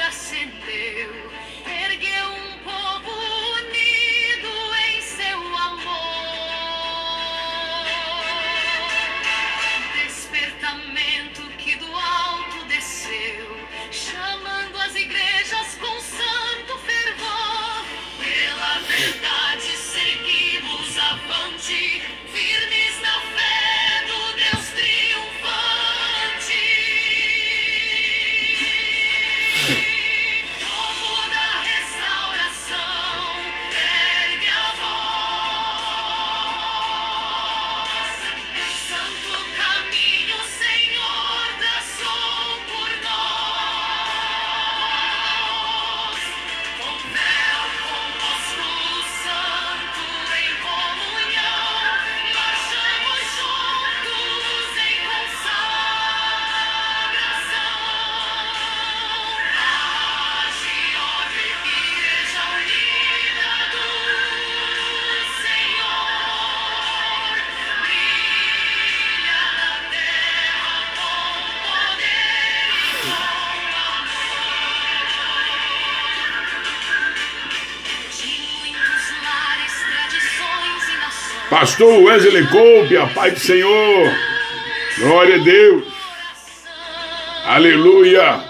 acendeu, ergueu um povo unido em seu amor. Despertamento que do alto desceu, chamando as igrejas com santo fervor. Pela verdade seguimos avante, firmes na fé do Deus triunfante. Povo da restauração, ergue a voz. Santo caminho o Senhor traçou por nós. Com véu, com músculo santo em comunhão, marchamos juntos em consagração. Age, ó Igreja unida do Senhor, brilha na terra com poder e com amor. De muitos lares, tradições e nações, Pastor Wesley Coupe, a paz do Senhor. Glória a Deus. Aleluia.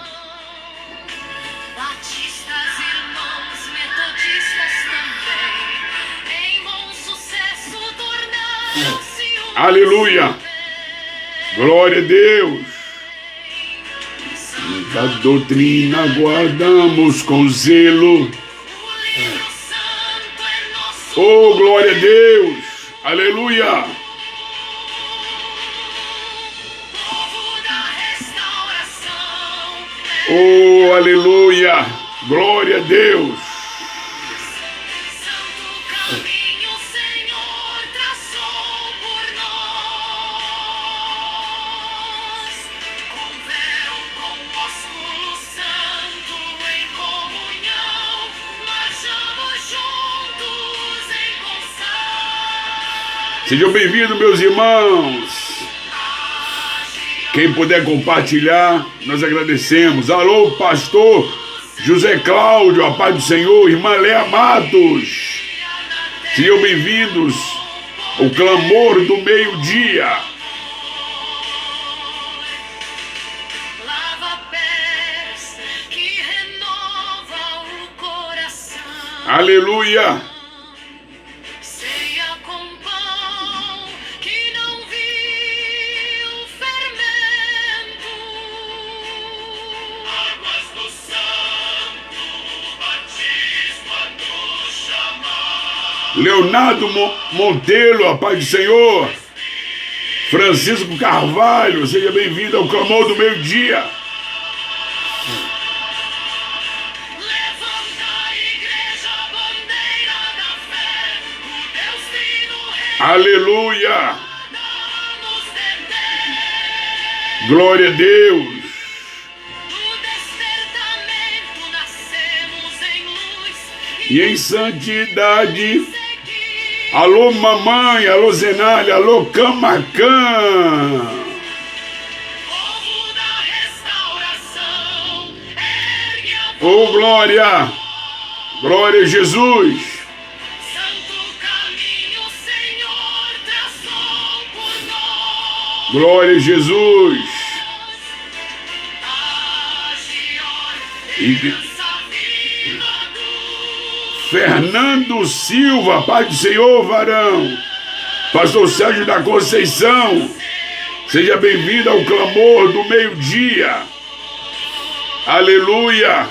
batistas, irmãos, metodistas também, em bom sucesso tornaram-se um. Aleluia. Glória a Deus. Da doutrina guardamos com zelo. O livro santo é nosso. Oh, glória a Deus. Aleluia. Povo da restauração, Oh, aleluia. Glória a Deus. santo caminho o Senhor traçou por nós. Com véu, com ósculo santo em comunhão, marchamos juntos em consagração. Sejam bem-vindos, meus irmãos. Quem puder compartilhar, nós agradecemos. Alô, pastor José Cláudio, a paz do Senhor, irmã Léa Matos. Sejam bem-vindos ao clamor do meio-dia. Lava pés que renova o coração. Aleluia. Ceia com pão que não viu fermento. Águas do santo batismo do chamar. Leonardo Monteiro, a paz do Senhor. Francisco Carvalho, seja bem-vindo ao clamor do meio-dia. Levanta a igreja, bandeira da fé. O Deus Trino Aleluia. nos deter. Glória a Deus. Do despertamento nascemos em luz E em santidade. seguir. Alô, mamãe, alô, Zenália, alô, Camacã. Povo da restauração, ergue a Ô, glória. Glória a Jesus. santo caminho o Senhor traçou por nós. Glória a Jesus. Age, ó E- esperança viva do Fernando Silva, paz do Senhor, varão. Pastor Sérgio da Conceição, seja bem-vindo ao clamor do meio-dia. Aleluia.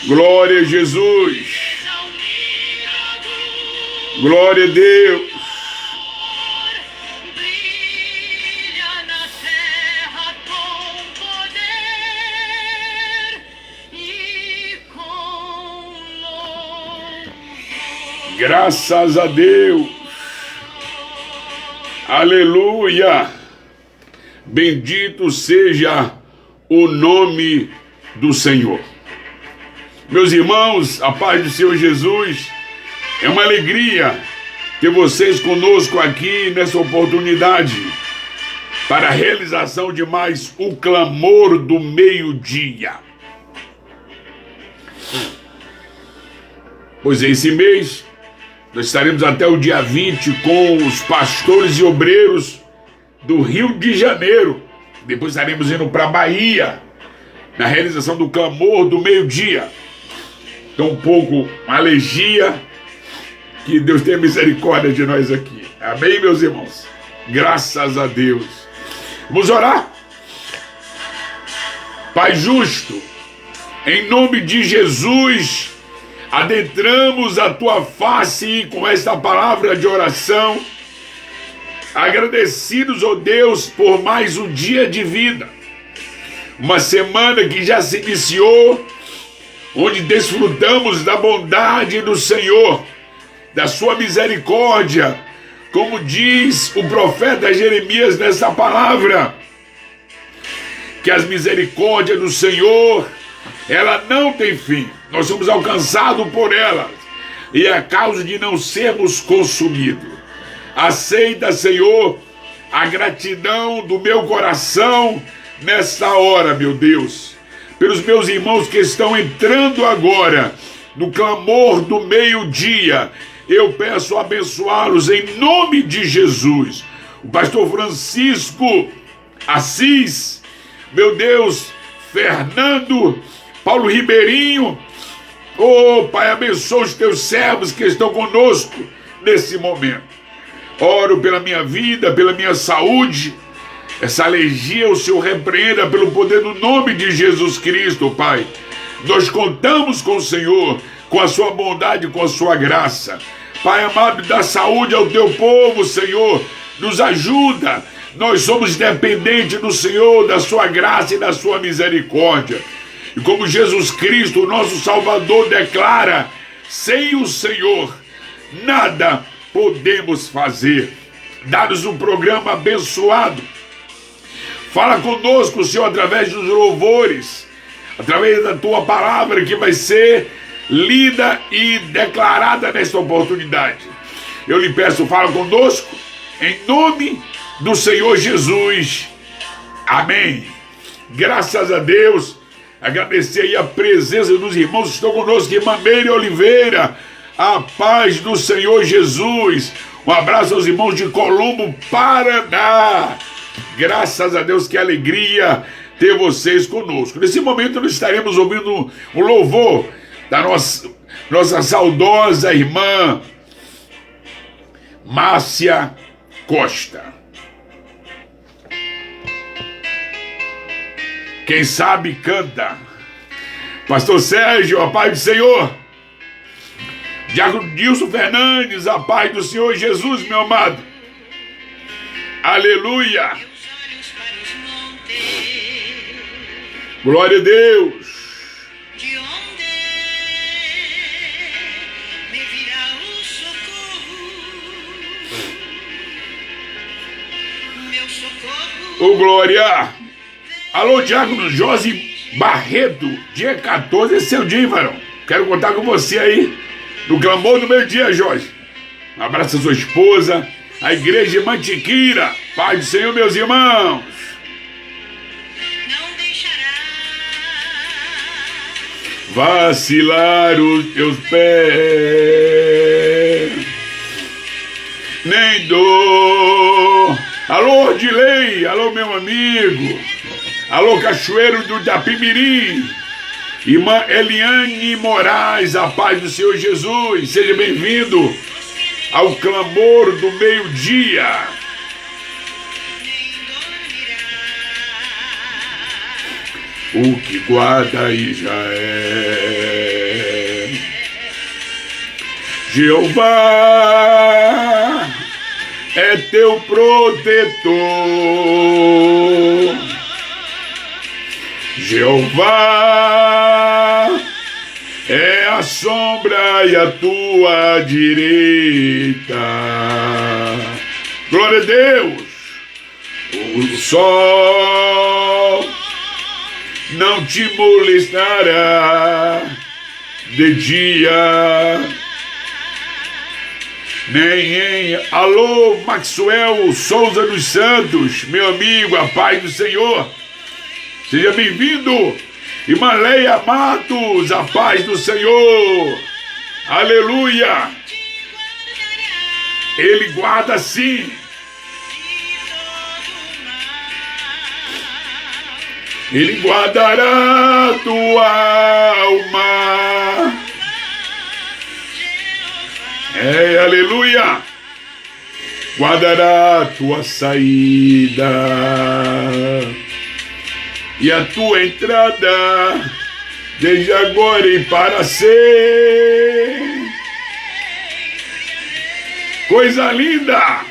Glória a Jesus. Igreja unida do Glória a Deus. brilha na terra com poder e com louvor. Graças a Deus. Aleluia. Bendito seja o nome do Senhor. Meus irmãos, a paz do Senhor Jesus, é uma alegria ter vocês conosco aqui nessa oportunidade. para a realização de mais o clamor do meio-dia. Pois esse mês nós estaremos até o dia 20 com os pastores e obreiros do Rio de Janeiro. Depois estaremos indo para a Bahia, na realização do clamor do meio-dia. Então, um pouco uma alergia, que Deus tenha misericórdia de nós aqui. Amém, meus irmãos? Graças a Deus. Vamos orar? Pai justo, em nome de Jesus, adentramos a tua face com esta palavra de oração, agradecidos, ó Deus, por mais um dia de vida, uma semana que já se iniciou, onde desfrutamos da bondade do Senhor, da sua misericórdia, como diz o profeta Jeremias nessa palavra, que as misericórdias do Senhor, ela não tem fim. Nós somos alcançados por elas, e é a causa de não sermos consumidos. Aceita, Senhor, a gratidão do meu coração nessa hora, meu Deus, pelos meus irmãos que estão entrando agora no clamor do meio-dia. Eu peço abençoá-los em nome de Jesus. O pastor Francisco Assis, meu Deus, Fernando, Paulo Ribeirinho, oh Pai, abençoa os teus servos que estão conosco nesse momento. Oro pela minha vida, pela minha saúde. Essa alergia o Senhor repreenda pelo poder do nome de Jesus Cristo, Pai. Nós contamos com o Senhor, com a sua bondade, com a sua graça. Pai amado, dá saúde ao teu povo, Senhor. Nos ajuda. Nós somos dependentes do Senhor, da sua graça e da sua misericórdia. E como Jesus Cristo, o nosso Salvador, declara, sem o Senhor, nada podemos fazer. Dá-nos um programa abençoado. Fala conosco, Senhor, através dos louvores, através da tua palavra que vai ser lida e declarada nesta oportunidade. Eu lhe peço, fala conosco, em nome do Senhor Jesus. Amém. Graças a Deus. Agradecer aí a presença dos irmãos que estão conosco, irmã Meire Oliveira. A paz do Senhor Jesus. Um abraço aos irmãos de Colombo, Paraná. Graças a Deus, que alegria ter vocês conosco. Nesse momento nós estaremos ouvindo um louvor da nossa saudosa irmã Márcia Costa. Quem sabe canta. Pastor Sérgio, a paz do Senhor. Diácono Dilson Fernandes, a paz do Senhor Jesus, meu amado. Aleluia. Glória a Deus. De onde me virá o socorro? Meu socorro. Ô, glória. Alô, Diácono Josi Barreto, dia 14, esse é seu dia, varão. Quero contar com você aí no clamor do meio-dia, Jorge. Um abraço a sua esposa, a igreja de Mantiqueira. Paz do Senhor, meus irmãos. Não deixará Vacilar os teus pés, nem dor. Alô, Ordilei, alô, meu amigo. Alô, Cachoeiro do Japimirim. Irmã Eliane Moraes, a paz do Senhor Jesus. Seja bem-vindo ao clamor do meio-dia. O que guarda Israel, Jeová é teu protetor, Jeová é a sombra e a tua direita. Glória a Deus. O sol não te molestará de dia, nem. Alô, Maxwell Souza dos Santos, meu amigo, a paz do Senhor. Seja bem-vindo. Irmã Leia Matos, a paz do Senhor. Aleluia. Ele guarda sim. Ele guardará a tua alma. Aleluia. Guardará a tua saída e a tua entrada, desde agora e para sempre. Coisa linda.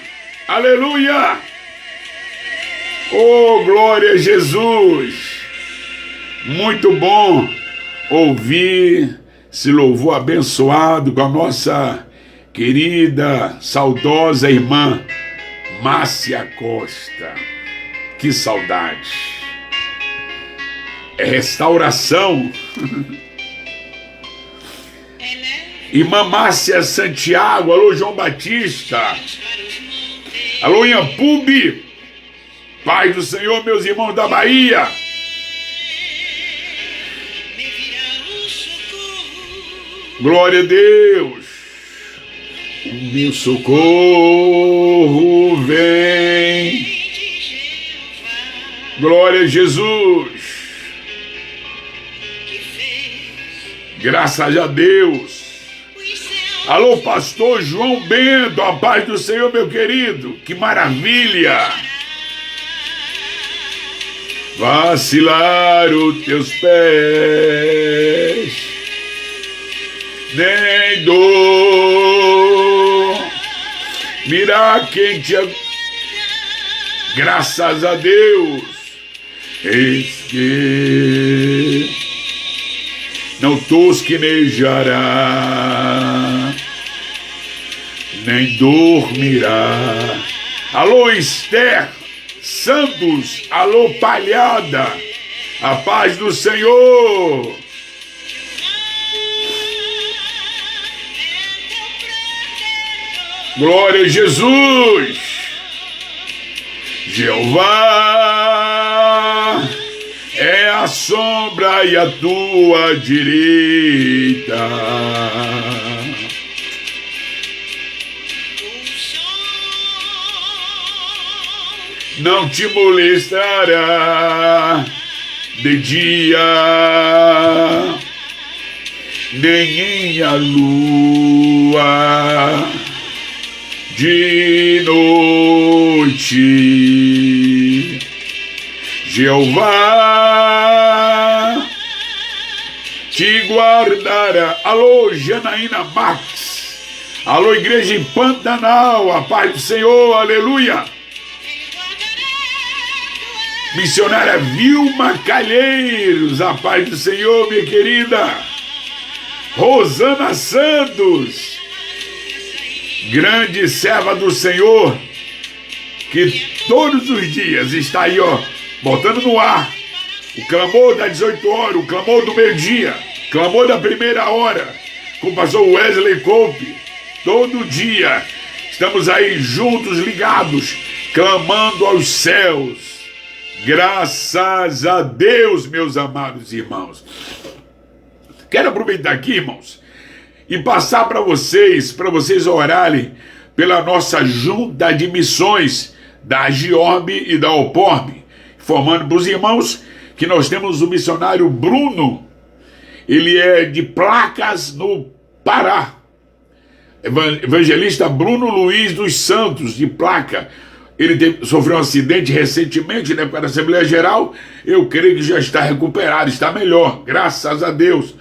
Aleluia. Oh, glória a Jesus. Muito bom ouvir esse louvor abençoado com a nossa querida, saudosa irmã Márcia Costa. Que saudade. É restauração. Irmã Márcia Santiago, alô João Batista, alô Inhampubi, paz do Senhor, meus irmãos da Bahia. Glória a Deus. O meu socorro vem. Glória a Jesus. Graças a Deus. Alô, pastor João Bento, a paz do Senhor, meu querido. Que maravilha. Vacilar os teus pés, nem dor. Mira quem te... Graças a Deus. Eis que não tosquenejará, nem dormirá. Alô, Esther Santos, alô, Palhada, a paz do Senhor. Glória a Jesus. Jeová é a sombra e a tua direita. Não te molestará de dia, nem a lua de noite. Jeová te guardará. Alô, Janaína Max. Alô, igreja em Pantanal, a paz do Senhor, aleluia. Missionária Vilma Calheiros, a paz do Senhor, minha querida. Rosana Santos, grande serva do Senhor, que todos os dias está aí, ó, botando no ar o clamor das 18 horas, o clamor do meio-dia, clamor da primeira hora, com o pastor Wesley Coupe. Todo dia estamos aí juntos, ligados, clamando aos céus. Graças a Deus, meus amados irmãos. Quero aproveitar aqui, irmãos, e passar para vocês orarem pela nossa junta de missões da Agiorb e da Oporb, informando para os irmãos que nós temos o missionário Bruno. Ele é de Placas, no Pará. Evangelista Bruno Luiz dos Santos, de Placa. Ele sofreu um acidente recentemente, né, para a Assembleia Geral. Eu creio que já está recuperado, está melhor, graças a Deus.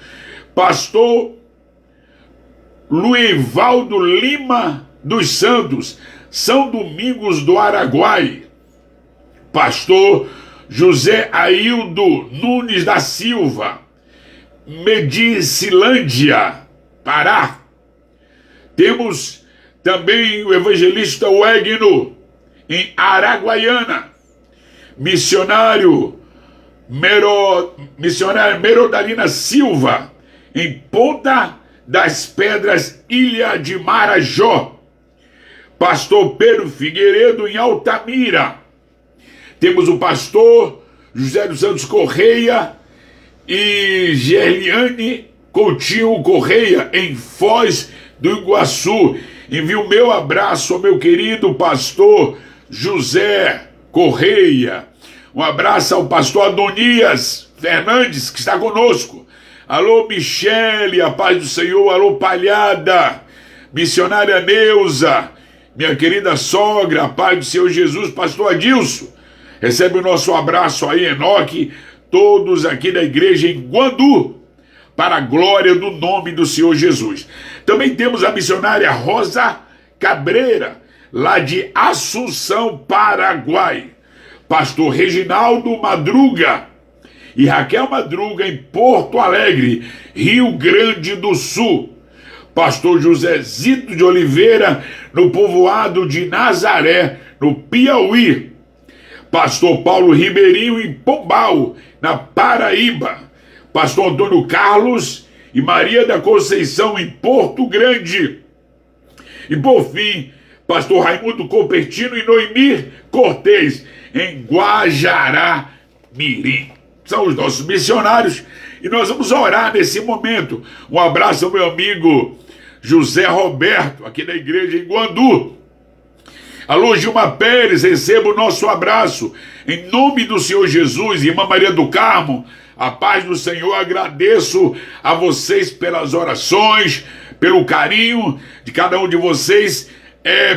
Pastor Luivaldo Lima dos Santos, São Domingos do Araguai. Pastor José Aildo Nunes da Silva, Medicilândia, Pará. Temos também o evangelista Wegno, em Araguaiana. Missionário Merodalina Silva, em Ponta das Pedras, Ilha de Marajó. pastor Pedro Figueiredo, em Altamira. Temos o pastor José dos Santos Correia e Gerliane Coutinho Correia, em Foz do Iguaçu. Envio meu abraço ao meu querido pastor José Correia. Um abraço ao pastor Adonias Fernandes, que está conosco. Alô, Michele, a paz do Senhor. Alô, Palhada, missionária Neuza, minha querida sogra, a paz do Senhor Jesus. Pastor Adilson, recebe o nosso abraço aí, Enoque, todos aqui da igreja em Guandu, para a glória do nome do Senhor Jesus. Também temos a missionária Rosa Cabreira, lá de Assunção, Paraguai. Pastor Reginaldo Madruga e Raquel Madruga, em Porto Alegre, Rio Grande do Sul. Pastor Josezito de Oliveira, no povoado de Nazaré, no Piauí. Pastor Paulo Ribeirinho, em Pombal, na Paraíba. Pastor Antônio Carlos e Maria da Conceição, em Porto Grande. E por fim, pastor Raimundo Copertino e Noemir Cortez, em Guajará Mirim. São os nossos missionários e nós vamos orar nesse momento. Um abraço ao meu amigo José Roberto, aqui da igreja em Guandu. Alô, Gilma Pérez, receba o nosso abraço. Em nome do Senhor Jesus, irmã Maria do Carmo, a paz do Senhor. Agradeço a vocês pelas orações, pelo carinho de cada um de vocês,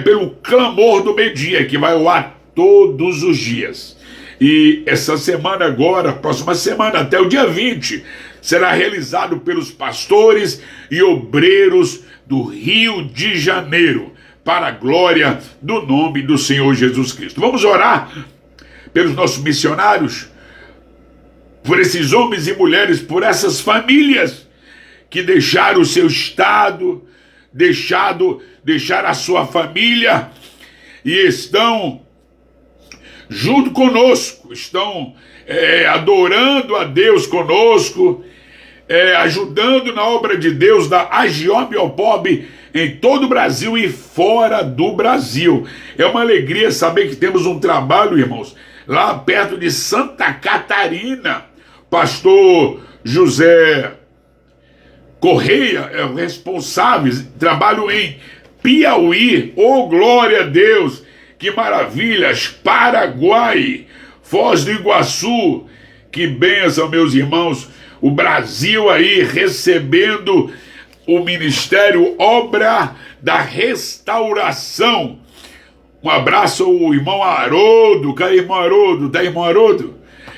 pelo clamor do meio-dia, que vai ao ar todos os dias. E essa semana agora, próxima semana, até o dia 20, será realizado pelos pastores e obreiros do Rio de Janeiro, para a glória do nome do Senhor Jesus Cristo. Vamos orar pelos nossos missionários, por esses homens e mulheres, por essas famílias que deixaram o seu estado, deixaram a sua família e estão junto conosco, estão adorando a Deus conosco, ajudando na obra de Deus da Agiob Opob em todo o Brasil e fora do Brasil. É uma alegria saber que temos um trabalho, irmãos, lá perto de Santa Catarina. Pastor José Correia é o responsável, trabalho em Piauí. Oh, glória a Deus, que maravilhas! Paraguai, Foz do Iguaçu, que bênção, meus irmãos. O Brasil aí recebendo o ministério Obra da Restauração. Um abraço ao irmão Haroldo. Cadê irmão Haroldo? Tá, irmão Haroldo?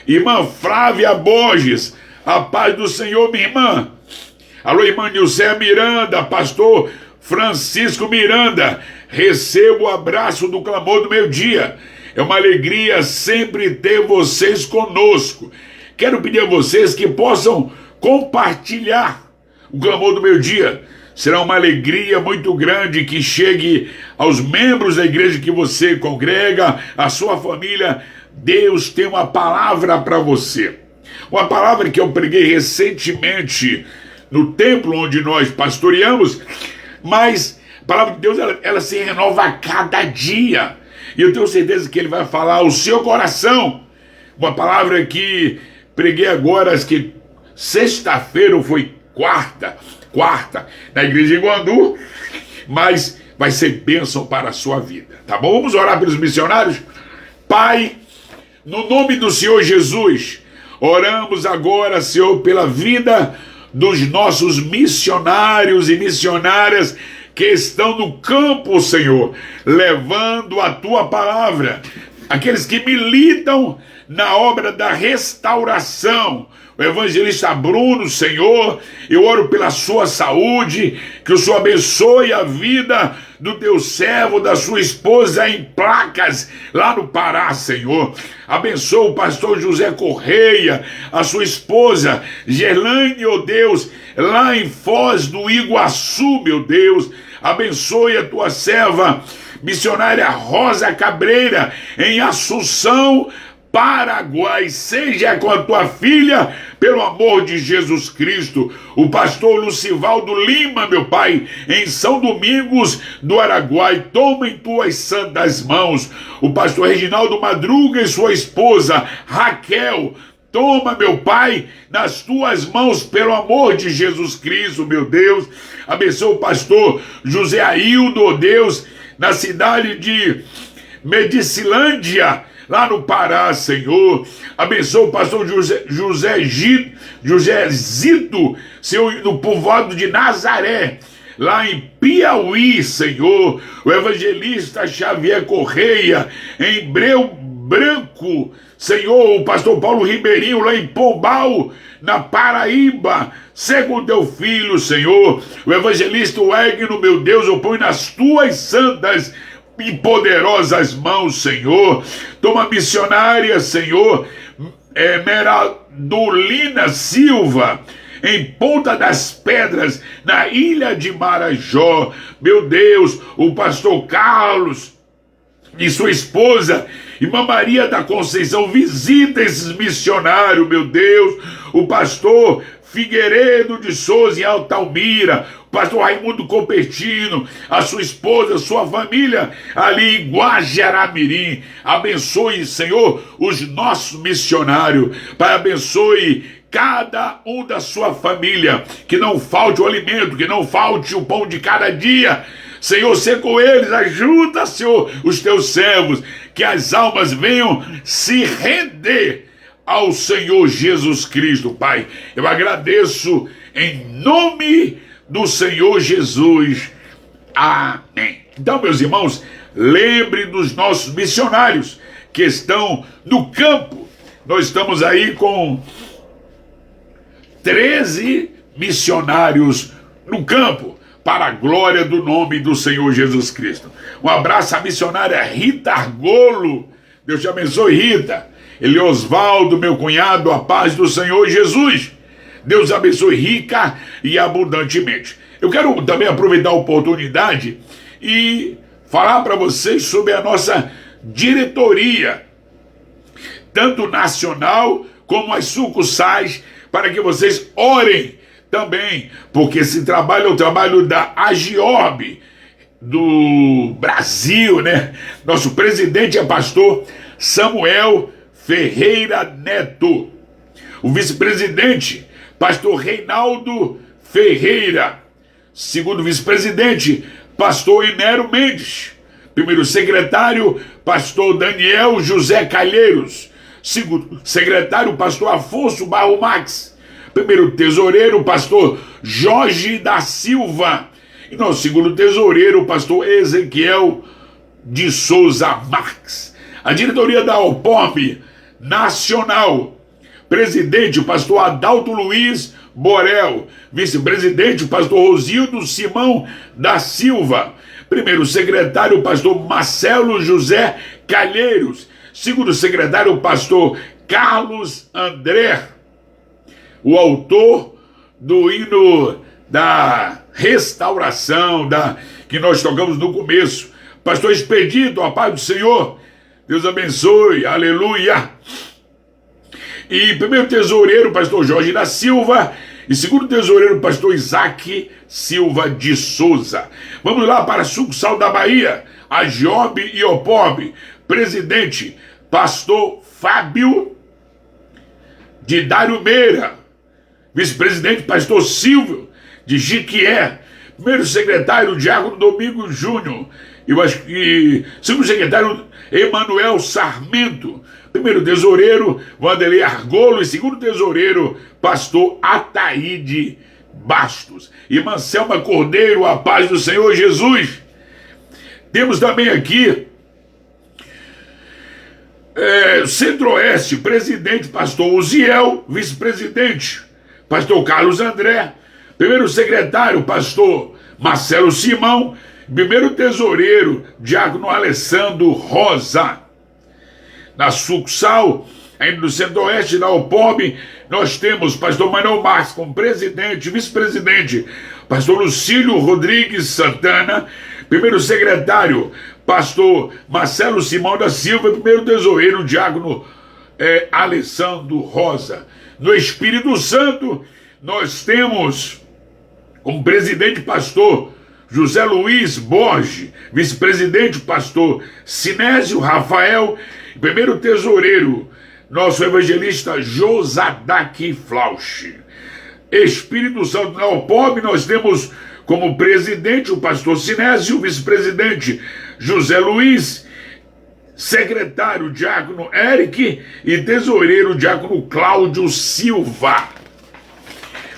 Irmã Flávia Borges, a paz do Senhor, minha irmã. Alô, irmã Nilcé Miranda, pastor Francisco Miranda, recebo o abraço do clamor do meio-dia. É uma alegria sempre ter vocês conosco. Quero pedir a vocês que possam compartilhar o clamor do meio-dia. Será uma alegria muito grande que chegue aos membros da igreja que você congrega, a sua família. Deus tem uma palavra para você. Uma palavra que eu preguei recentemente no templo onde nós pastoreamos, mas a palavra de Deus ela se renova a cada dia. E eu tenho certeza que Ele vai falar ao seu coração. Uma palavra que preguei agora, acho que sexta-feira ou foi quarta, na igreja em Guandu, mas vai ser bênção para a sua vida, tá bom? Vamos orar pelos missionários? Pai, no nome do Senhor Jesus, oramos agora, Senhor, pela vida dos nossos missionários e missionárias que estão no campo, Senhor, levando a Tua palavra, aqueles que militam na obra da restauração. O evangelista Bruno, Senhor, eu oro pela sua saúde, que o Senhor abençoe a vida do teu servo, da sua esposa em Placas, lá no Pará, Senhor. Abençoa o pastor José Correia, a sua esposa Gerlane, oh Deus, lá em Foz do Iguaçu, meu Deus. Abençoe a tua serva missionária Rosa Cabreira, em Assunção, Paraguai. Seja com a tua filha, pelo amor de Jesus Cristo. O pastor Lucivaldo Lima, meu Pai, em São Domingos do Araguai, toma em tuas santas mãos. O pastor Reginaldo Madruga e sua esposa Raquel, toma, meu Pai, nas tuas mãos, pelo amor de Jesus Cristo, meu Deus. Abençoa o pastor José Aildo, oh Deus, na cidade de Medicilândia, lá no Pará, Senhor. Abençoa o pastor José Zito, Senhor, no povoado de Nazaré, lá em Piauí, Senhor. O evangelista Xavier Correia, em Breu Branco, Senhor. O pastor Paulo Ribeirinho, lá em Pombal, na Paraíba. Segundo teu filho, Senhor. O evangelista Wegno, meu Deus, eu ponho nas tuas santas e poderosas mãos, Senhor. Toma missionária, Senhor, Meraldolina Silva, em Ponta das Pedras, na ilha de Marajó. Meu Deus, o pastor Carlos e sua esposa, irmã Maria da Conceição, visita esses missionários, meu Deus. O pastor Figueiredo de Souza, em Altamira, o pastor Raimundo Copertino, a sua esposa, a sua família, ali em Guajará-Mirim. Abençoe, Senhor, os nossos missionários. Pai, abençoe cada um da sua família, que não falte o alimento, que não falte o pão de cada dia. Senhor, ser com eles, ajuda, Senhor, os teus servos, que as almas venham se render ao Senhor Jesus Cristo, Pai. Eu agradeço em nome do Senhor Jesus. Amém. Então, meus irmãos, lembre dos nossos missionários que estão no campo. Nós estamos aí com 13 missionários no campo, para a glória do nome do Senhor Jesus Cristo. Um abraço à missionária Rita Argolo. Deus te abençoe, Rita. Eliosvaldo, meu cunhado, a paz do Senhor Jesus. Deus abençoe rica e abundantemente. Eu quero também aproveitar a oportunidade e falar para vocês sobre a nossa diretoria, tanto nacional como as sucursais, para que vocês orem também, porque esse trabalho é o trabalho da Agiob do Brasil, né? Nosso presidente é pastor Samuel Ferreira Neto. O vice-presidente, pastor Reinaldo Ferreira. Segundo vice-presidente, pastor Enero Mendes. Primeiro secretário, pastor Daniel José Calheiros. Segundo secretário, pastor Afonso Barro Max. Primeiro tesoureiro, pastor Jorge da Silva. E nosso segundo tesoureiro, pastor Ezequiel de Souza Marques. A diretoria da OPOB Nacional. Presidente, o pastor Adalto Luiz Borel. Vice-presidente, o pastor Rosildo Simão da Silva. Primeiro secretário, o pastor Marcelo José Calheiros. Segundo secretário, o pastor Carlos André. O autor do hino da restauração, que nós tocamos no começo. Pastor Expedito, a paz do Senhor. Deus abençoe, aleluia. E primeiro tesoureiro, pastor Jorge da Silva. E segundo tesoureiro, pastor Isaac Silva de Souza. Vamos lá para a sucursal da Bahia, Agiob e OPOB. Presidente, pastor Fábio de Dário Meira. Vice-presidente, pastor Silvio de Jiquié. Primeiro secretário, diácono Domingos Júnior. E segundo secretário, Emanuel Sarmento. Primeiro tesoureiro, Vanderlei Argolo. E segundo tesoureiro, pastor Ataíde Bastos. Irmã Selma Cordeiro, a paz do Senhor Jesus. Temos também aqui Centro-Oeste, presidente, pastor Uziel. Vice-presidente, pastor Carlos André. Primeiro secretário, pastor Marcelo Simão. Primeiro tesoureiro, diácono Alessandro Rosa. Na sucursal, ainda no Centro-Oeste, da OPOB, nós temos pastor Manuel Marques como presidente, vice-presidente, pastor Lucílio Rodrigues Santana. Primeiro secretário, pastor Marcelo Simão da Silva. Primeiro tesoureiro, diácono Alessandro Rosa. No Espírito Santo, nós temos como presidente pastor José Luiz Borges, vice-presidente pastor Sinésio Rafael, primeiro tesoureiro, nosso evangelista Josadaque Flausch. Espírito Santo, na OPOB, nós temos como presidente o pastor Sinésio, vice-presidente José Luiz, secretário diácono Eric e tesoureiro diácono Cláudio Silva.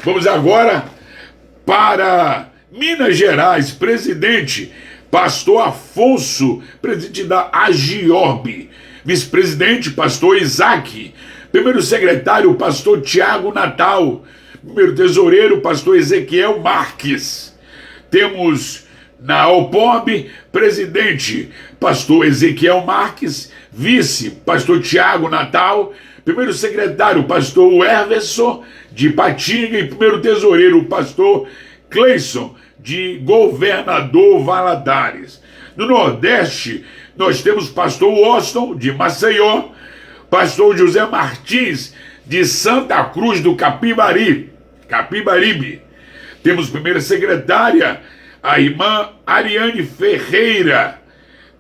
Vamos agora para Minas Gerais, presidente pastor Afonso, presidente da Agiorbe, vice-presidente pastor Isaac, primeiro secretário pastor Tiago Natal, primeiro tesoureiro pastor Ezequiel Marques. Temos na OPOB, presidente, pastor Ezequiel Marques, vice, pastor Tiago Natal, primeiro secretário, pastor Everson, de Patinga, e primeiro tesoureiro, pastor Cleison, de Governador Valadares. No Nordeste, nós temos pastor Washington, de Maceió, pastor José Martins, de Santa Cruz do Capibaribe. Temos primeira secretária, a irmã Ariane Ferreira.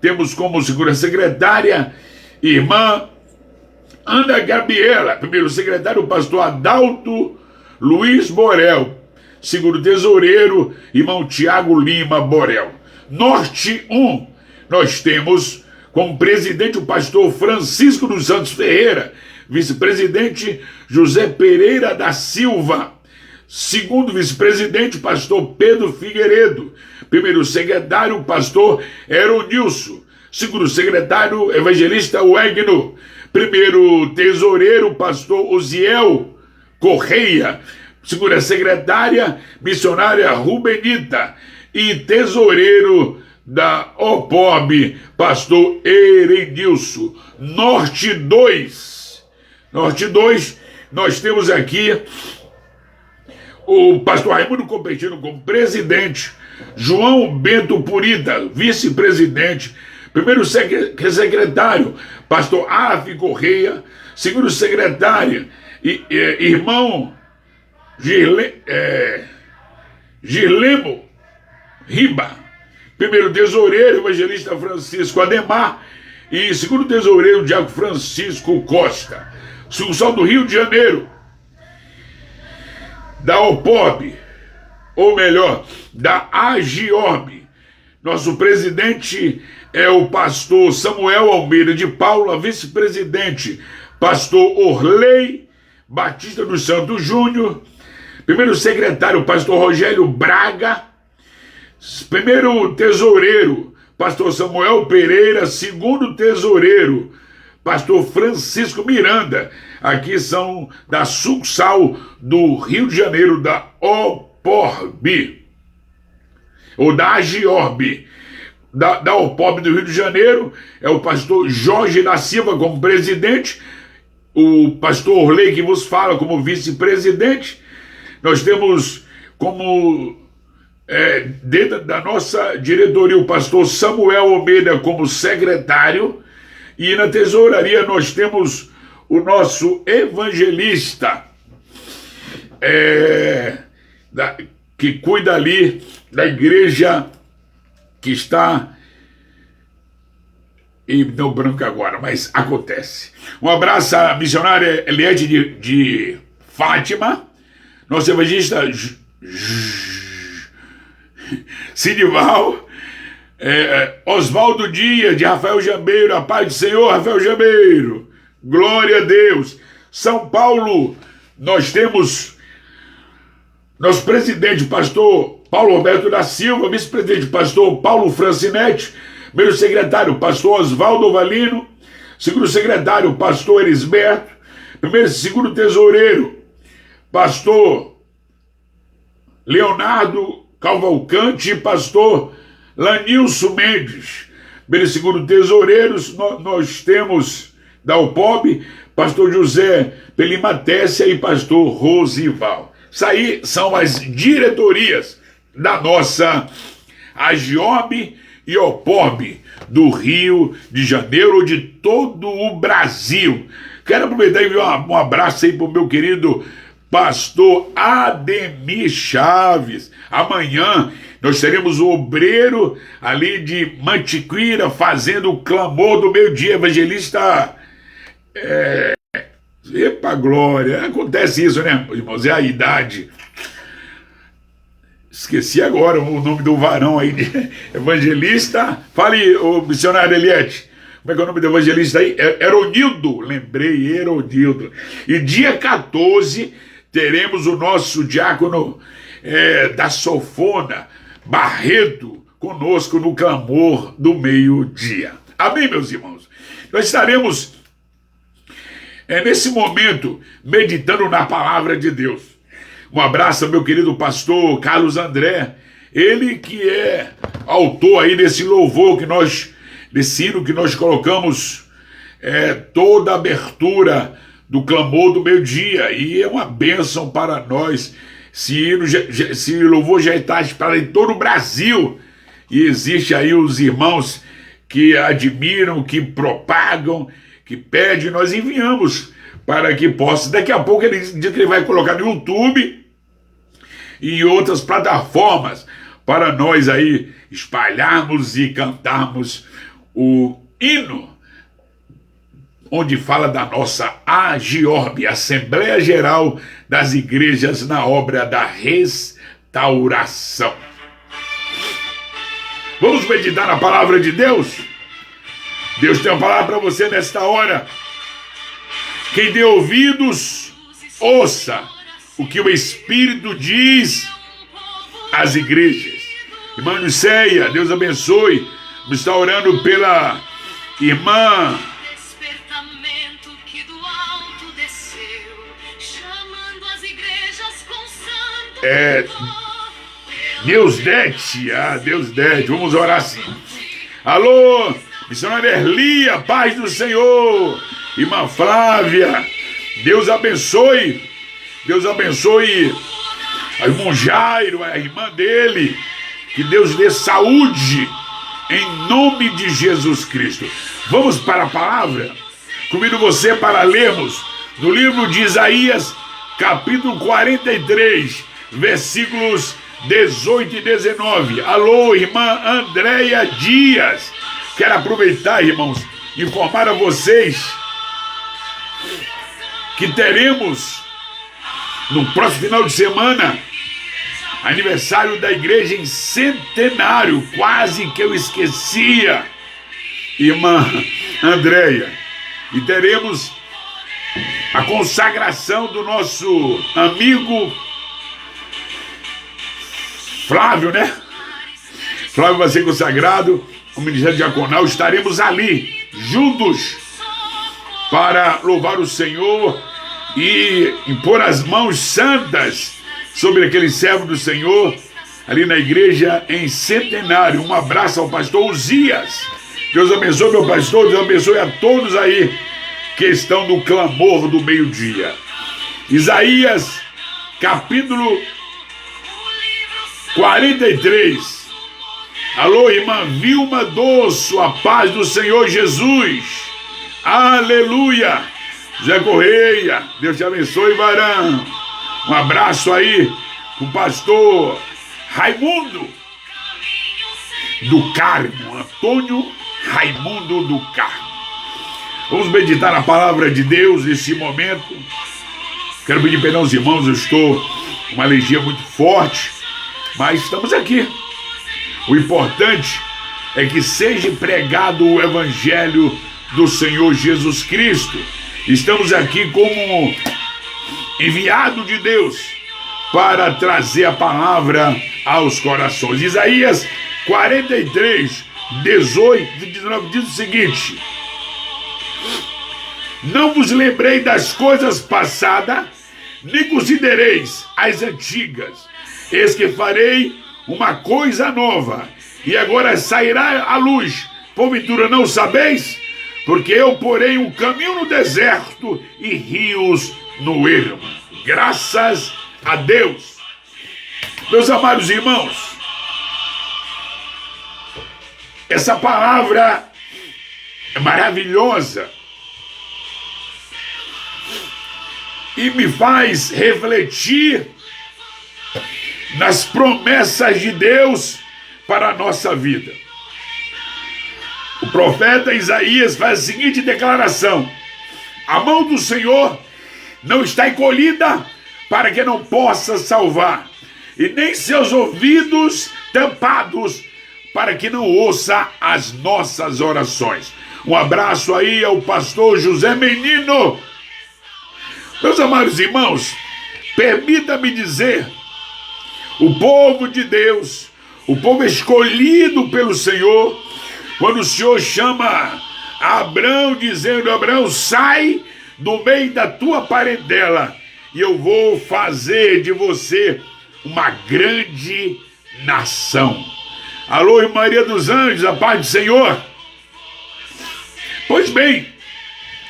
Temos como segunda secretária, irmã Ana Gabriela. Primeiro secretário, o pastor Adalto Luiz Borel. Segundo tesoureiro, irmão Tiago Lima Borel. Norte 1, nós temos como presidente o pastor Francisco dos Santos Ferreira. Vice-presidente, José Pereira da Silva. Segundo vice-presidente, pastor Pedro Figueiredo. Primeiro secretário, pastor Eronilson. Segundo secretário, evangelista Wegno. Primeiro tesoureiro, pastor Uziel Correia. Segunda secretária, missionária Rubenita. E tesoureiro da OPOB, pastor Erenilson. Norte 2. Norte 2, nós temos aqui o pastor Raimundo Competino como presidente, João Bento Purita, vice-presidente, primeiro secretário, pastor Araf Correia, segundo secretário, irmão Girlemo Riba, primeiro tesoureiro, evangelista Francisco Ademar, e segundo tesoureiro, diácono Francisco Costa. Sucursal do Rio de Janeiro, da OPOB, ou melhor, da Agiorbe. Nosso presidente é o pastor Samuel Almeida de Paula, vice-presidente, pastor Orley Batista dos Santos Júnior, primeiro secretário, pastor Rogério Braga, primeiro tesoureiro, pastor Samuel Pereira, segundo tesoureiro, pastor Francisco Miranda. Aqui são da sucursal do Rio de Janeiro, da OPOB, ou da Agiorbe. Da OPOB do Rio de Janeiro é o pastor Jorge da Silva como presidente, o pastor Orley que vos fala como vice-presidente. Nós temos como dentro da nossa diretoria o pastor Samuel Almeida como secretário, e na tesouraria nós temos o nosso evangelista que cuida ali da igreja que está, e deu branco agora, mas acontece. Um abraço à missionária Eliette de Fátima, nosso evangelista Sidival, Oswaldo Dias, de Rafael Jambeiro. A paz do Senhor, Rafael Jambeiro. Glória a Deus. São Paulo, nós temos nosso presidente, pastor Paulo Roberto da Silva, vice-presidente, pastor Paulo Francinetti, primeiro secretário, pastor Oswaldo Valino, segundo secretário, pastor Elisberto, segundo tesoureiro, pastor Leonardo Cavalcante e pastor Lanilson Mendes. Segundo tesoureiros, nós temos da OPOB, pastor José Pelimatécia e pastor Rosival. Isso aí são as diretorias da nossa Agiorbe e OPOB do Rio de Janeiro, de todo o Brasil. Quero aproveitar e enviar um abraço aí pro meu querido pastor Ademir Chaves. Amanhã nós teremos o obreiro ali de Mantiqueira fazendo o clamor do meio-dia, evangelista. Epa, glória! Acontece isso, né, irmãos? É a idade. Esqueci agora o nome do varão aí, de evangelista. Fale, o missionário Eliette. Como é que é o nome do evangelista aí? Herodildo. Lembrei, Herodildo. E dia 14 teremos o nosso diácono da Sofona, Barreto, conosco no clamor do meio-dia. Amém, meus irmãos? Nós estaremos nesse momento meditando na palavra de Deus. Um abraço ao meu querido pastor Carlos André, ele que é autor aí desse louvor desse hino que nós colocamos toda a abertura do clamor do meio-dia, e é uma bênção para nós. Esse louvor já está espalhado em todo o Brasil, e existe aí os irmãos que admiram, que propagam, que pedem, nós enviamos para que possa. Daqui a pouco ele diz que ele vai colocar no YouTube e em outras plataformas para nós aí espalharmos e cantarmos o hino onde fala da nossa AGIORB, Assembleia Geral das Igrejas na Obra da Restauração. Vamos meditar na palavra de Deus? Deus tem uma palavra para você nesta hora. Quem tem ouvidos, ouça o que o Espírito diz às igrejas. Irmã Niceia, Deus abençoe. Está orando pela irmã Deusdete. Deusdete, vamos orar assim. Alô, missionária Erlia, paz do Senhor. Irmã Flávia, Deus abençoe. Deus abençoe a irmã Jairo, a irmã dele. Que Deus dê saúde em nome de Jesus Cristo. Vamos para a palavra? Convido você para lermos no livro de Isaías, capítulo 43, versículos 18 e 19. Alô, irmã Andréia Dias. Quero aproveitar, irmãos, informar a vocês que teremos no próximo final de semana aniversário da igreja em centenário. Quase que eu esquecia, irmã Andréia. E teremos a consagração do nosso amigo Flávio, né? Flávio vai ser consagrado, o ministério diaconal. Estaremos ali, juntos, para louvar o Senhor e impor as mãos santas sobre aquele servo do Senhor, ali na igreja em centenário. Um abraço ao pastor Uzias. Deus abençoe, meu pastor. Deus abençoe a todos aí que estão no clamor do meio-dia. Isaías, capítulo 43. Alô, irmã Vilma Dosso, a paz do Senhor Jesus. Aleluia. Zé Correia, Deus te abençoe, varão. Um abraço aí pro pastor Raimundo do Carmo, Antônio Raimundo do Carmo. Vamos meditar a palavra de Deus nesse momento. Quero pedir perdão aos irmãos, eu estou com uma alergia muito forte, mas estamos aqui. O importante é que seja pregado o Evangelho do Senhor Jesus Cristo. Estamos aqui como enviado de Deus para trazer a palavra aos corações. Isaías 43, 18 e 19 diz o seguinte: não vos lembrei das coisas passadas, nem considereis as antigas. Eis que farei uma coisa nova, e agora sairá à luz. Porventura não sabeis? Porque eu porei um caminho no deserto e rios no ermo. Graças a Deus. Meus amados irmãos, essa palavra é maravilhosa, e me faz refletir nas promessas de Deus para a nossa vida. O profeta Isaías faz a seguinte declaração: a mão do Senhor não está encolhida para que não possa salvar, e nem seus ouvidos tampados para que não ouça as nossas orações. Um abraço aí ao pastor José Menino. Meus amados irmãos, permita-me dizer, o povo de Deus, o povo escolhido pelo Senhor, quando o Senhor chama a Abraão, dizendo: Abraão, sai do meio da tua parentela, e eu vou fazer de você uma grande nação. Alô, irmã Maria dos Anjos, a paz do Senhor. Pois bem,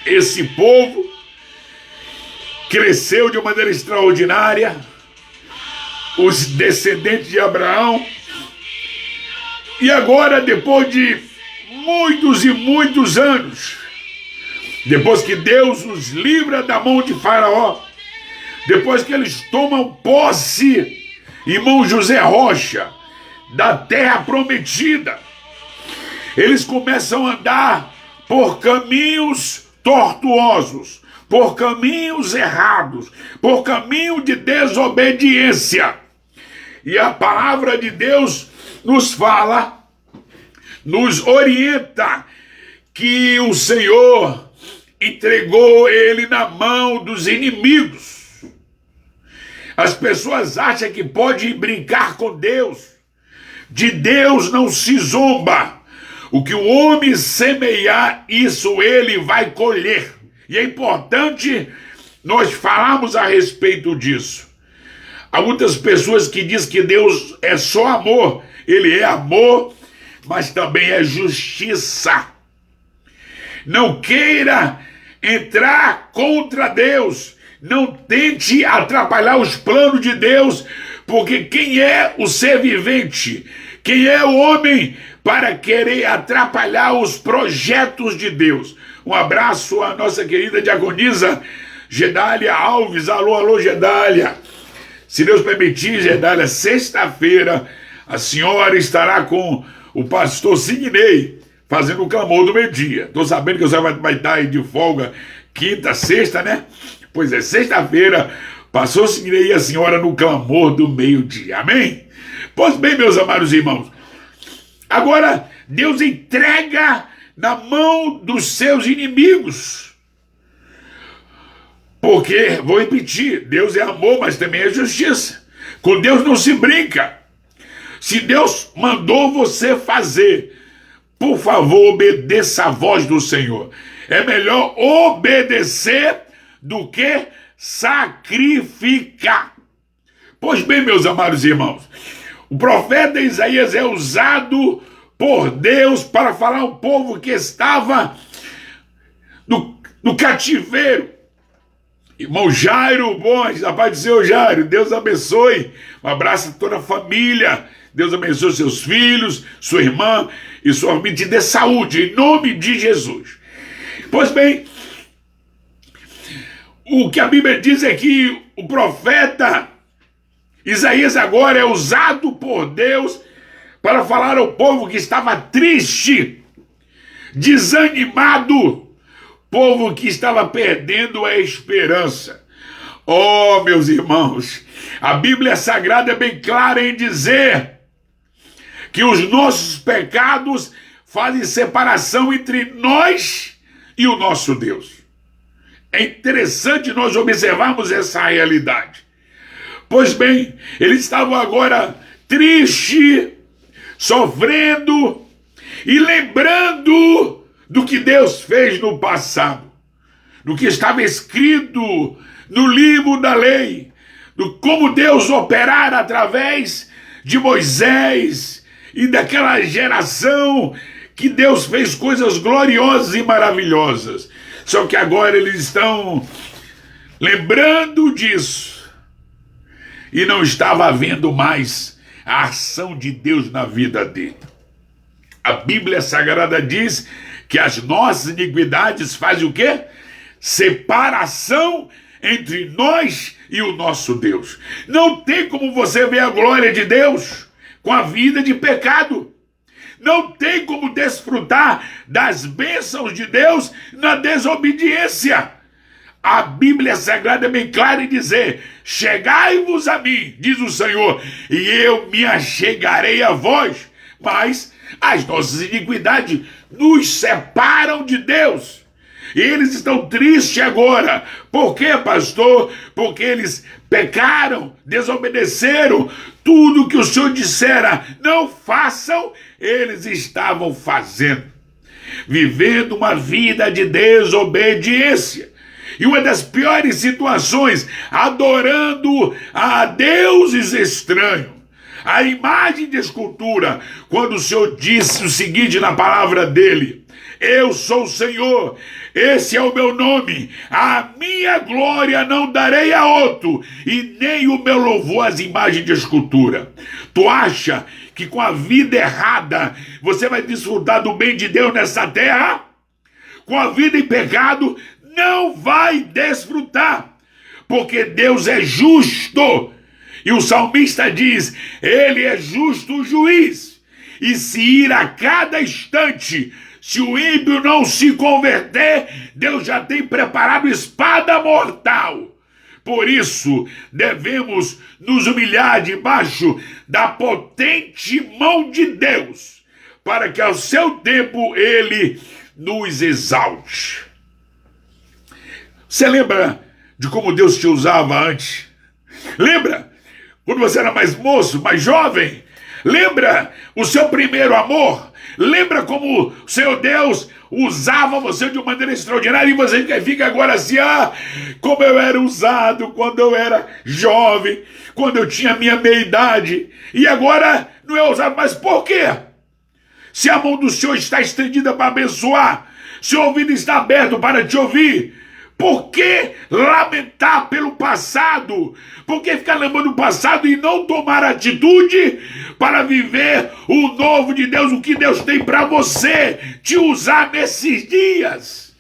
esse povo cresceu de uma maneira extraordinária, os descendentes de Abraão, e agora, depois de muitos e muitos anos, depois que Deus os livra da mão de Faraó, depois que eles tomam posse, irmão José Rocha, da terra prometida, eles começam a andar por caminhos tortuosos, por caminhos errados, por caminho de desobediência. E a palavra de Deus nos fala, nos orienta, que o Senhor entregou ele na mão dos inimigos. As pessoas acham que pode brincar com Deus. De Deus não se zomba. O que o homem semear, isso ele vai colher. E é importante nós falarmos a respeito disso. Há muitas pessoas que dizem que Deus é só amor. Ele é amor, mas também é justiça. Não queira entrar contra Deus. Não tente atrapalhar os planos de Deus, porque quem é o ser vivente? Quem é o homem para querer atrapalhar os projetos de Deus? Um abraço à nossa querida diaconisa Gedália Alves. Alô, alô, Gedália. Se Deus permitir, Gedália, sexta-feira a senhora estará com o pastor Sidney fazendo o clamor do meio-dia. Estou sabendo que a senhora vai estar aí de folga quinta, sexta, né? Pois é, sexta-feira, pastor Sidney e a senhora no clamor do meio-dia. Amém? Pois bem, meus amados irmãos, agora Deus entrega na mão dos seus inimigos. Porque, vou repetir, Deus é amor, mas também é justiça. Com Deus não se brinca. Se Deus mandou você fazer, por favor, obedeça a voz do Senhor. É melhor obedecer do que sacrificar. Pois bem, meus amados irmãos, o profeta Isaías é usado por Deus para falar ao povo que estava no cativeiro. Irmão Jairo, bom, a paz do Senhor, Jairo, Deus abençoe. Um abraço a toda a família. Deus abençoe seus filhos, sua irmã e sua família. Te dê saúde, em nome de Jesus. Pois bem, o que a Bíblia diz é que o profeta Isaías agora é usado por Deus para falar ao povo que estava triste, desanimado, povo que estava perdendo a esperança. Oh, meus irmãos, a Bíblia Sagrada é bem clara em dizer que os nossos pecados fazem separação entre nós e o nosso Deus. É interessante nós observarmos essa realidade. Pois bem, eles estavam agora tristes, sofrendo e lembrando do que Deus fez no passado, do que estava escrito no livro da lei, do como Deus operara através de Moisés e daquela geração que Deus fez coisas gloriosas e maravilhosas. Só que agora eles estão lembrando disso e não estava havendo mais a ação de Deus na vida dele. A Bíblia Sagrada diz que as nossas iniquidades fazem o quê? Separação entre nós e o nosso Deus. Não tem como você ver a glória de Deus com a vida de pecado. Não tem como desfrutar das bênçãos de Deus na desobediência. A Bíblia Sagrada é bem clara em dizer: chegai-vos a mim, diz o Senhor, e eu me achegarei a vós. Mas as nossas iniquidades nos separam de Deus. E eles estão tristes agora. Por quê, pastor? Porque eles pecaram, desobedeceram. Tudo que o Senhor dissera não façam, eles estavam fazendo. Vivendo uma vida de desobediência. E uma das piores situações, adorando a deuses estranhos. A imagem de escultura, quando o Senhor disse o seguinte na palavra dele: eu sou o Senhor, esse é o meu nome, a minha glória não darei a outro, e nem o meu louvor às imagens de escultura. Tu acha que com a vida errada você vai desfrutar do bem de Deus nessa terra? Com a vida em pecado, não vai desfrutar, porque Deus é justo. E o salmista diz: ele é justo juiz, e se ir a cada instante, se o ímpio não se converter, Deus já tem preparado espada mortal. Por isso, devemos nos humilhar debaixo da potente mão de Deus, para que ao seu tempo ele nos exalte. Você lembra de como Deus te usava antes? Lembra? Quando você era mais moço, mais jovem? Lembra o seu primeiro amor? Lembra como o seu Deus usava você de uma maneira extraordinária e você fica agora assim: como eu era usado quando eu era jovem, quando eu tinha minha meia-idade, e agora não é usado. Mas por quê? Se a mão do Senhor está estendida para abençoar, se o ouvido está aberto para te ouvir, por que lamentar pelo passado? Por que ficar lembrando do passado e não tomar atitude para viver o novo de Deus, o que Deus tem para você, te usar nesses dias?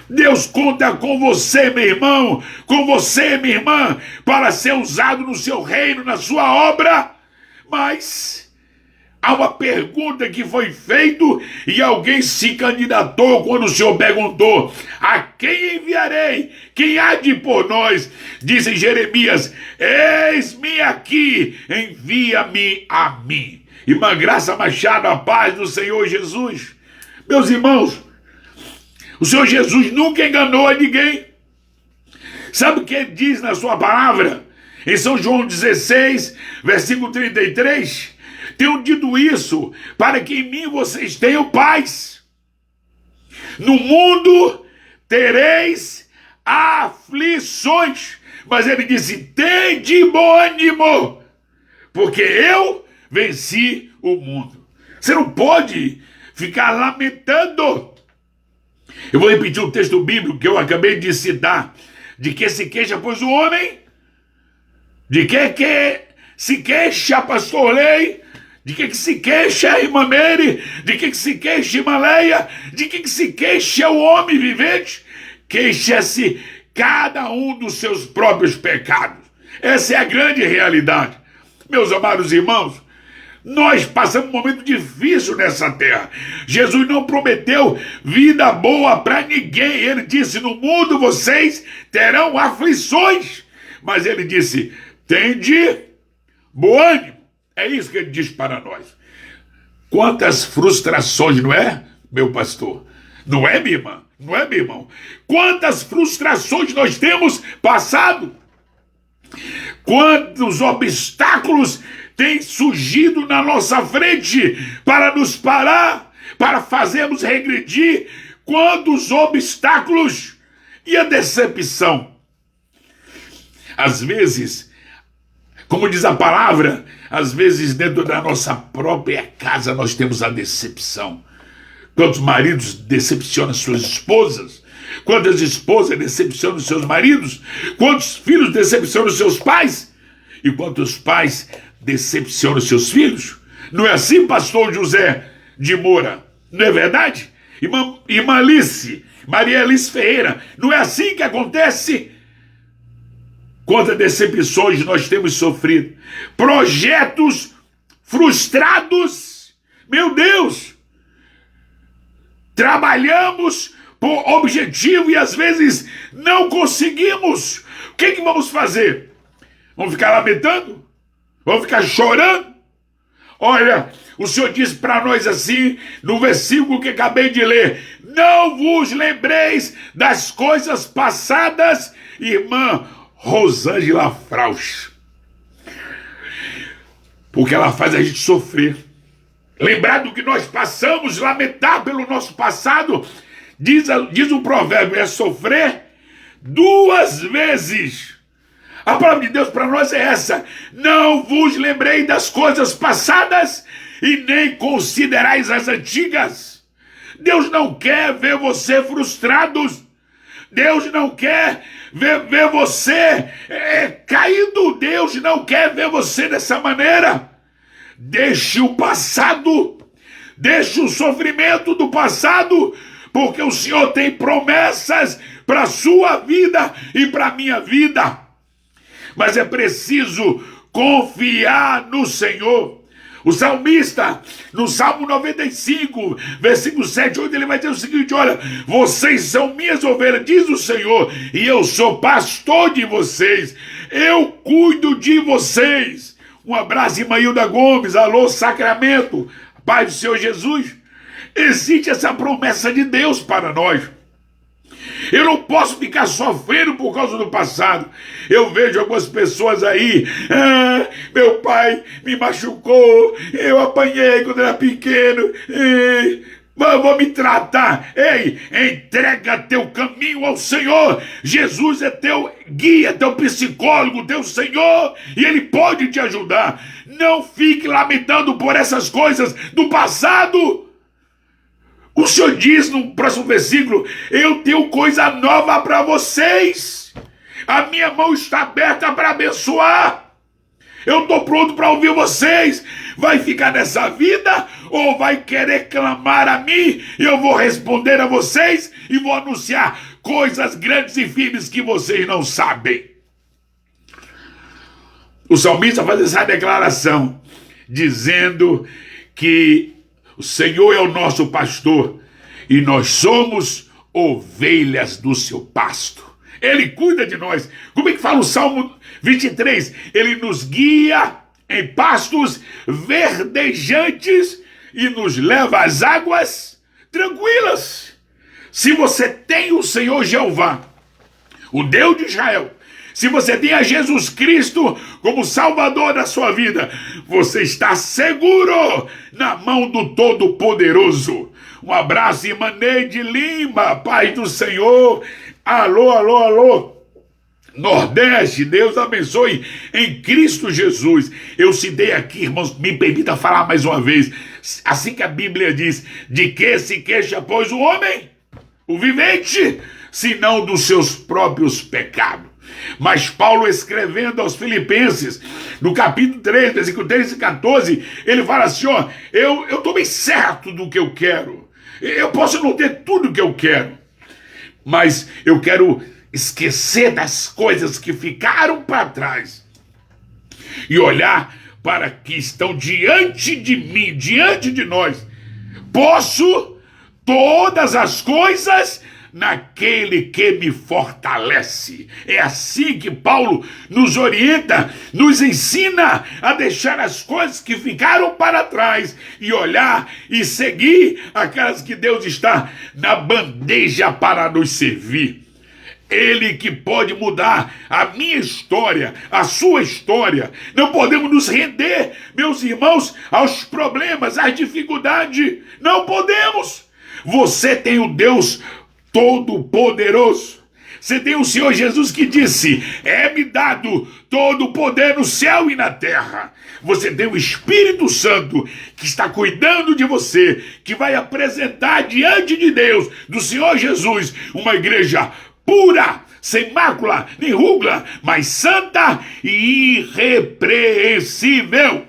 Deus conta com você, meu irmão, com você, minha irmã, para ser usado no seu reino, na sua obra. Mas há uma pergunta que foi feita e alguém se candidatou quando o Senhor perguntou: a quem enviarei? Quem há de por nós? Diz em Jeremias: eis-me aqui, envia-me a mim. Irmã Graça Machado, a paz do Senhor Jesus. Meus irmãos, o Senhor Jesus nunca enganou a ninguém. Sabe o que ele diz na sua palavra? Em São João 16, versículo 33... tenho dito isso para que em mim vocês tenham paz. No mundo tereis aflições, mas ele disse: tende bom ânimo, porque eu venci o mundo. Você não pode ficar lamentando. Eu vou repetir o texto bíblico que eu acabei de citar: de que se queixa, pois, o homem? De que se queixa, pastor Lei? De que se queixa, irmã Mary? De que se queixa, irmã Leia? De que se queixa o homem vivente? Queixa-se cada um dos seus próprios pecados. Essa é a grande realidade. Meus amados irmãos, nós passamos um momento difícil nessa terra. Jesus não prometeu vida boa para ninguém. Ele disse: no mundo vocês terão aflições. Mas ele disse: tende bom ânimo. É isso que ele diz para nós. Quantas frustrações, não é, meu pastor? Não é, minha irmã? Não é, meu irmão? Quantas frustrações nós temos passado? Quantos obstáculos têm surgido na nossa frente para nos parar, para fazermos regredir? Quantos obstáculos e a decepção? Às vezes, como diz a palavra, às vezes dentro da nossa própria casa nós temos a decepção. Quantos maridos decepcionam suas esposas? Quantas esposas decepcionam seus maridos? Quantos filhos decepcionam seus pais? E quantos pais decepcionam seus filhos? Não é assim, pastor José de Moura? Não é verdade? Irmã Alice, Maria Alice Ferreira, não é assim que acontece? quantas decepções nós temos sofrido, projetos frustrados. Meu Deus, trabalhamos por objetivo e às vezes não conseguimos. O que vamos fazer? Vamos ficar lamentando? Vamos ficar chorando? Olha, o Senhor diz para nós assim, no versículo que acabei de ler: não vos lembreis das coisas passadas, irmã Rosângela Frausch, porque ela faz a gente sofrer. Lembrar do que nós passamos, lamentar pelo nosso passado, diz o provérbio, é sofrer 2 vezes. A palavra de Deus para nós é essa: não vos lembrei das coisas passadas e nem considerais as antigas. Deus não quer ver você frustrado. Deus não quer ver você caído. Deus não quer ver você dessa maneira. Deixe o passado, deixe o sofrimento do passado, porque o Senhor tem promessas para a sua vida e para a minha vida. Mas é preciso confiar no Senhor. O salmista, no Salmo 95, versículo 7, 8, ele vai dizer o seguinte: olha, vocês são minhas ovelhas, diz o Senhor, e eu sou pastor de vocês, eu cuido de vocês. Um abraço, irmã Hilda Gomes, alô Sacramento, Pai do Senhor Jesus. Existe essa promessa de Deus para nós. Eu não posso ficar sofrendo por causa do passado. Eu vejo algumas pessoas aí, meu pai me machucou, eu apanhei quando era pequeno, vou me tratar. Ei, entrega teu caminho ao Senhor. Jesus é teu guia, teu psicólogo, teu Senhor, e Ele pode te ajudar. Não fique lamentando por essas coisas do passado. O Senhor diz no próximo versículo: eu tenho coisa nova para vocês. A minha mão está aberta para abençoar. Eu estou pronto para ouvir vocês. Vai ficar nessa vida ou vai querer clamar a mim? E eu vou responder a vocês e vou anunciar coisas grandes e firmes que vocês não sabem. O salmista faz essa declaração, dizendo que o Senhor é o nosso pastor e nós somos ovelhas do seu pasto. Ele cuida de nós. Como é que fala o Salmo 23? Ele nos guia em pastos verdejantes e nos leva às águas tranquilas. Se você tem o Senhor Jeová, o Deus de Israel, se você tem a Jesus Cristo como Salvador da sua vida, você está seguro na mão do Todo-Poderoso. Um abraço, irmã Neide Lima, paz do Senhor. Alô, alô, alô. Nordeste, Deus abençoe em Cristo Jesus. Eu citei aqui, irmãos, me permita falar mais uma vez. Assim que a Bíblia diz: de que se queixa, pois, o homem, o vivente, senão dos seus próprios pecados. Mas Paulo, escrevendo aos Filipenses, no capítulo 3, versículo 13 e 14, ele fala assim: ó, eu estou bem certo do que eu quero. Eu posso não ter tudo o que eu quero, mas eu quero esquecer das coisas que ficaram para trás e olhar para que estão diante de mim, diante de nós. Posso todas as coisas naquele que me fortalece. É assim que Paulo nos orienta, nos ensina a deixar as coisas que ficaram para trás e olhar e seguir aquelas que Deus está na bandeja para nos servir. Ele que pode mudar a minha história, a sua história. Não podemos nos render, meus irmãos, aos problemas, às dificuldades. Não podemos. Você tem o Deus Todo-Poderoso. Você tem o Senhor Jesus que disse: é-me dado todo o poder no céu e na terra. Você tem o Espírito Santo que está cuidando de você, que vai apresentar diante de Deus, do Senhor Jesus, uma igreja pura, sem mácula, nem ruga, mas santa e irrepreensível.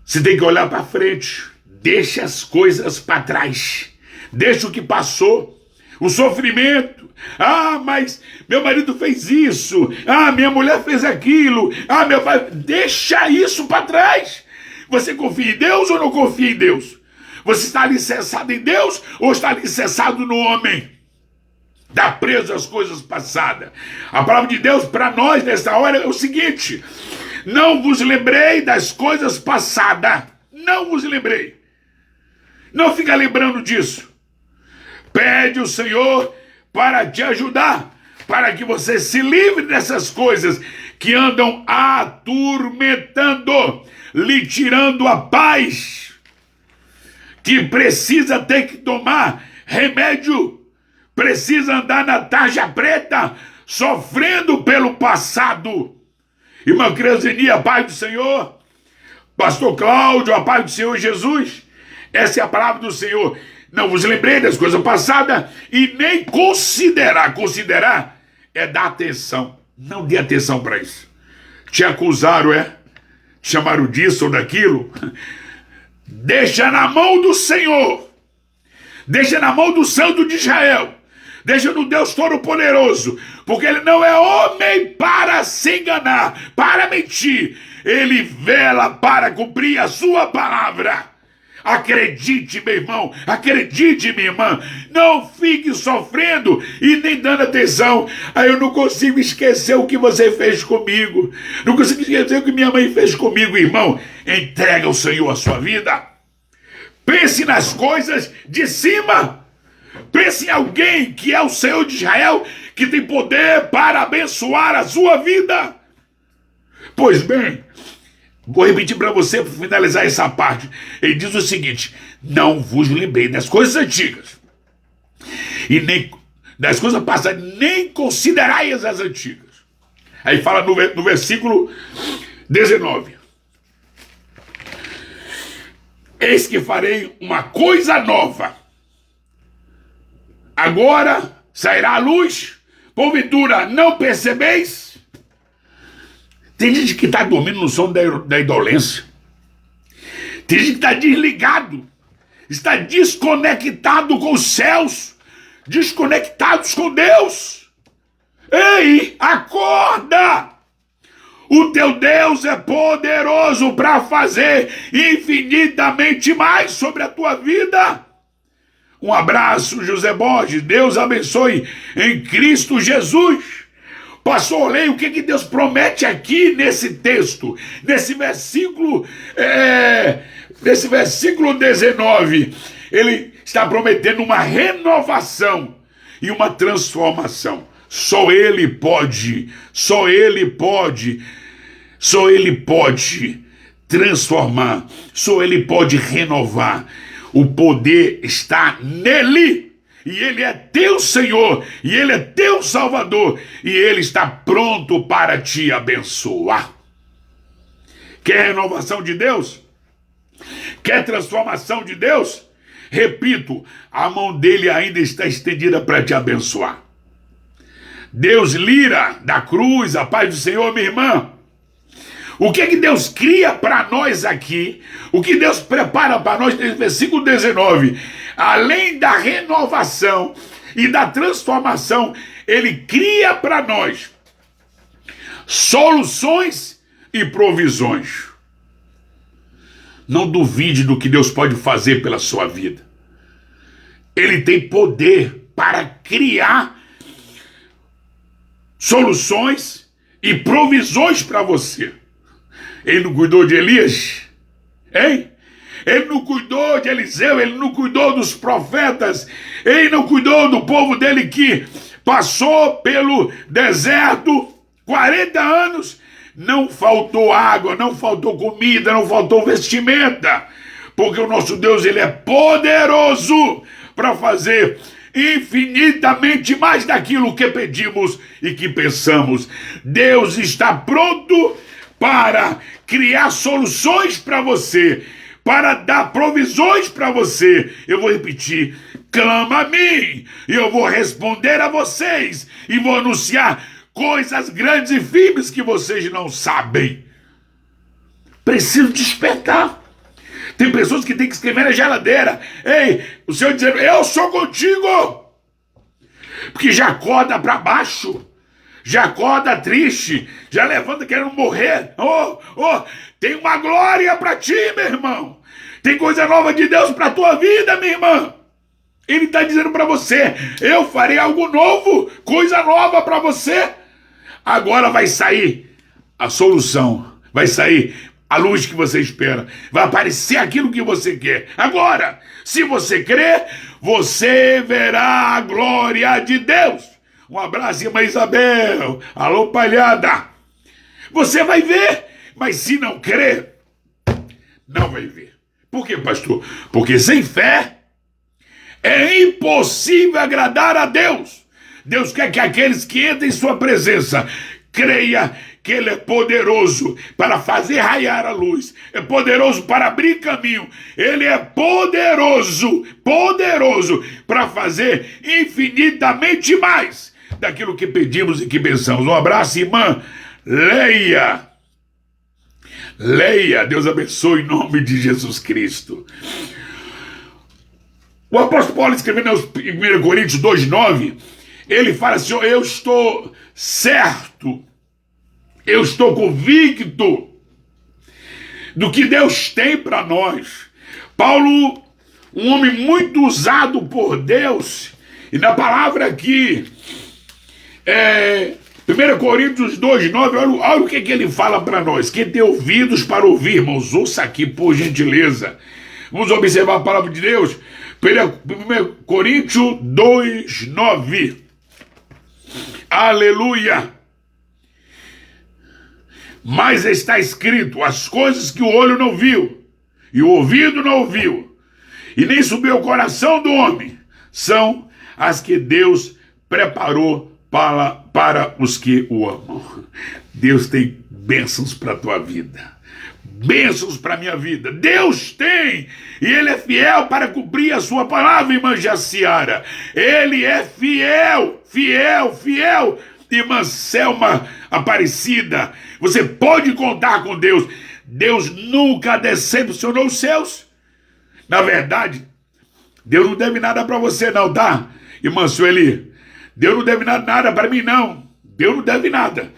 Você tem que olhar para frente. Deixa as coisas para trás. Deixa o que passou. O sofrimento, Ah, mas meu marido fez isso. Ah, minha mulher fez aquilo. Ah, meu pai... Deixa isso para trás. Você confia em Deus ou não confia em Deus? Você está alicerçado em Deus ou está alicerçado no homem? Está preso às coisas passadas. A palavra de Deus para nós nesta hora é o seguinte: não vos lembrei das coisas passadas. Não vos lembrei. Não fica lembrando disso. Pede o Senhor para te ajudar, para que você se livre dessas coisas que andam atormentando, lhe tirando a paz, que precisa ter que tomar remédio, precisa andar na tarja preta, sofrendo pelo passado. Irmã Creuzinia, a paz do Senhor. Pastor Cláudio, a paz do Senhor Jesus. Essa é a palavra do Senhor. Não vos lembrei das coisas passadas e nem considerar. Considerar é dar atenção. Não dê atenção para isso. Te acusaram, te chamaram disso ou daquilo. Deixa na mão do Senhor. Deixa na mão do Santo de Israel. Deixa no Deus Todo-Poderoso. Porque Ele não é homem para se enganar, para mentir. Ele vela para cumprir a sua palavra. Acredite, meu irmão, acredite, minha irmã, não fique sofrendo e nem dando atenção. Eu não consigo esquecer o que você fez comigo, não consigo esquecer o que minha mãe fez comigo. Irmão, entrega ao Senhor a sua vida. Pense nas coisas de cima. Pense em alguém que é o Senhor de Israel, que tem poder para abençoar a sua vida. Pois bem, vou repetir para você, para finalizar essa parte. Ele diz o seguinte: não vos lembrei das coisas antigas, e nem das coisas passadas, nem considerai as antigas. Aí fala no versículo 19: eis que farei uma coisa nova, agora sairá a luz, porventura não percebeis? Tem gente que está dormindo no sono da indolência. Tem gente que está desligado. Está desconectado com os céus. Desconectados com Deus. Ei, acorda! O teu Deus é poderoso para fazer infinitamente mais sobre a tua vida. Um abraço, José Borges. Deus abençoe em Cristo Jesus. Pastor, leia o que Deus promete aqui nesse texto, nesse versículo 19. Ele está prometendo uma renovação e uma transformação. Só Ele pode transformar, só Ele pode renovar. O poder está nele. E Ele é teu Senhor, e Ele é teu Salvador, e Ele está pronto para te abençoar. Quer renovação de Deus? Quer transformação de Deus? Repito, a mão dele ainda está estendida para te abençoar. Deus lira da cruz, a paz do Senhor, minha irmã. O que Deus cria para nós aqui, o que Deus prepara para nós nesse versículo 19, além da renovação e da transformação, Ele cria para nós soluções e provisões. Não duvide do que Deus pode fazer pela sua vida. Ele tem poder para criar soluções e provisões para você. Ele não cuidou de Elias? Hein? Ele não cuidou de Eliseu, ele não cuidou dos profetas, ele não cuidou do povo dele que passou pelo deserto 40 anos, não faltou água, não faltou comida, não faltou vestimenta, porque o nosso Deus, ele é poderoso para fazer infinitamente mais daquilo que pedimos e que pensamos. Deus está pronto para criar soluções para você, para dar provisões para você. Eu vou repetir: clama a mim, e eu vou responder a vocês, e vou anunciar coisas grandes e firmes que vocês não sabem. Preciso despertar. Tem pessoas que têm que escrever na geladeira: ei, o Senhor dizendo, eu sou contigo. porque já acorda para baixo, já acorda triste, já levanta querendo morrer. Tem uma glória para ti, meu irmão. Tem coisa nova de Deus para a tua vida, minha irmã. Ele está dizendo para você, eu farei algo novo, coisa nova para você. Agora vai sair a solução, vai sair a luz que você espera, vai aparecer aquilo que você quer. Agora, se você crer, você verá a glória de Deus. Um abraço, irmã Isabel. Alô, palhada. Você vai ver, mas se não crer, não vai ver. Por quê, pastor? Porque sem fé é impossível agradar a Deus. Deus quer que aqueles que entram em sua presença creia que Ele é poderoso para fazer raiar a luz, é poderoso para abrir caminho, Ele é poderoso para fazer infinitamente mais daquilo que pedimos e que pensamos. Um abraço, irmã Leia. Deus abençoe em nome de Jesus Cristo. O apóstolo Paulo escrevendo em 1 Coríntios 2,9, ele fala assim, eu estou certo, eu estou convicto do que Deus tem para nós. Paulo, um homem muito usado por Deus, e na palavra aqui, 1 Coríntios 2,9, olha o que ele fala para nós. Quem tem ouvidos para ouvir, irmãos, ouça aqui por gentileza. Vamos observar a palavra de Deus. 1 Coríntios 2,9. Aleluia! Mas está escrito, as coisas que o olho não viu, e o ouvido não ouviu, e nem subiu ao coração do homem, são as que Deus preparou para os que o amam. Deus tem bênçãos para a tua vida. Bênçãos para a minha vida. Deus tem, e Ele é fiel para cumprir a sua palavra, irmã Jaciara. Ele é fiel. Irmã Selma Aparecida, você pode contar com Deus. Deus nunca decepcionou os seus. Na verdade, Deus não deve nada para você não, tá? Irmã Sueli, Deus não deve nada para mim não. Deus não deve nada.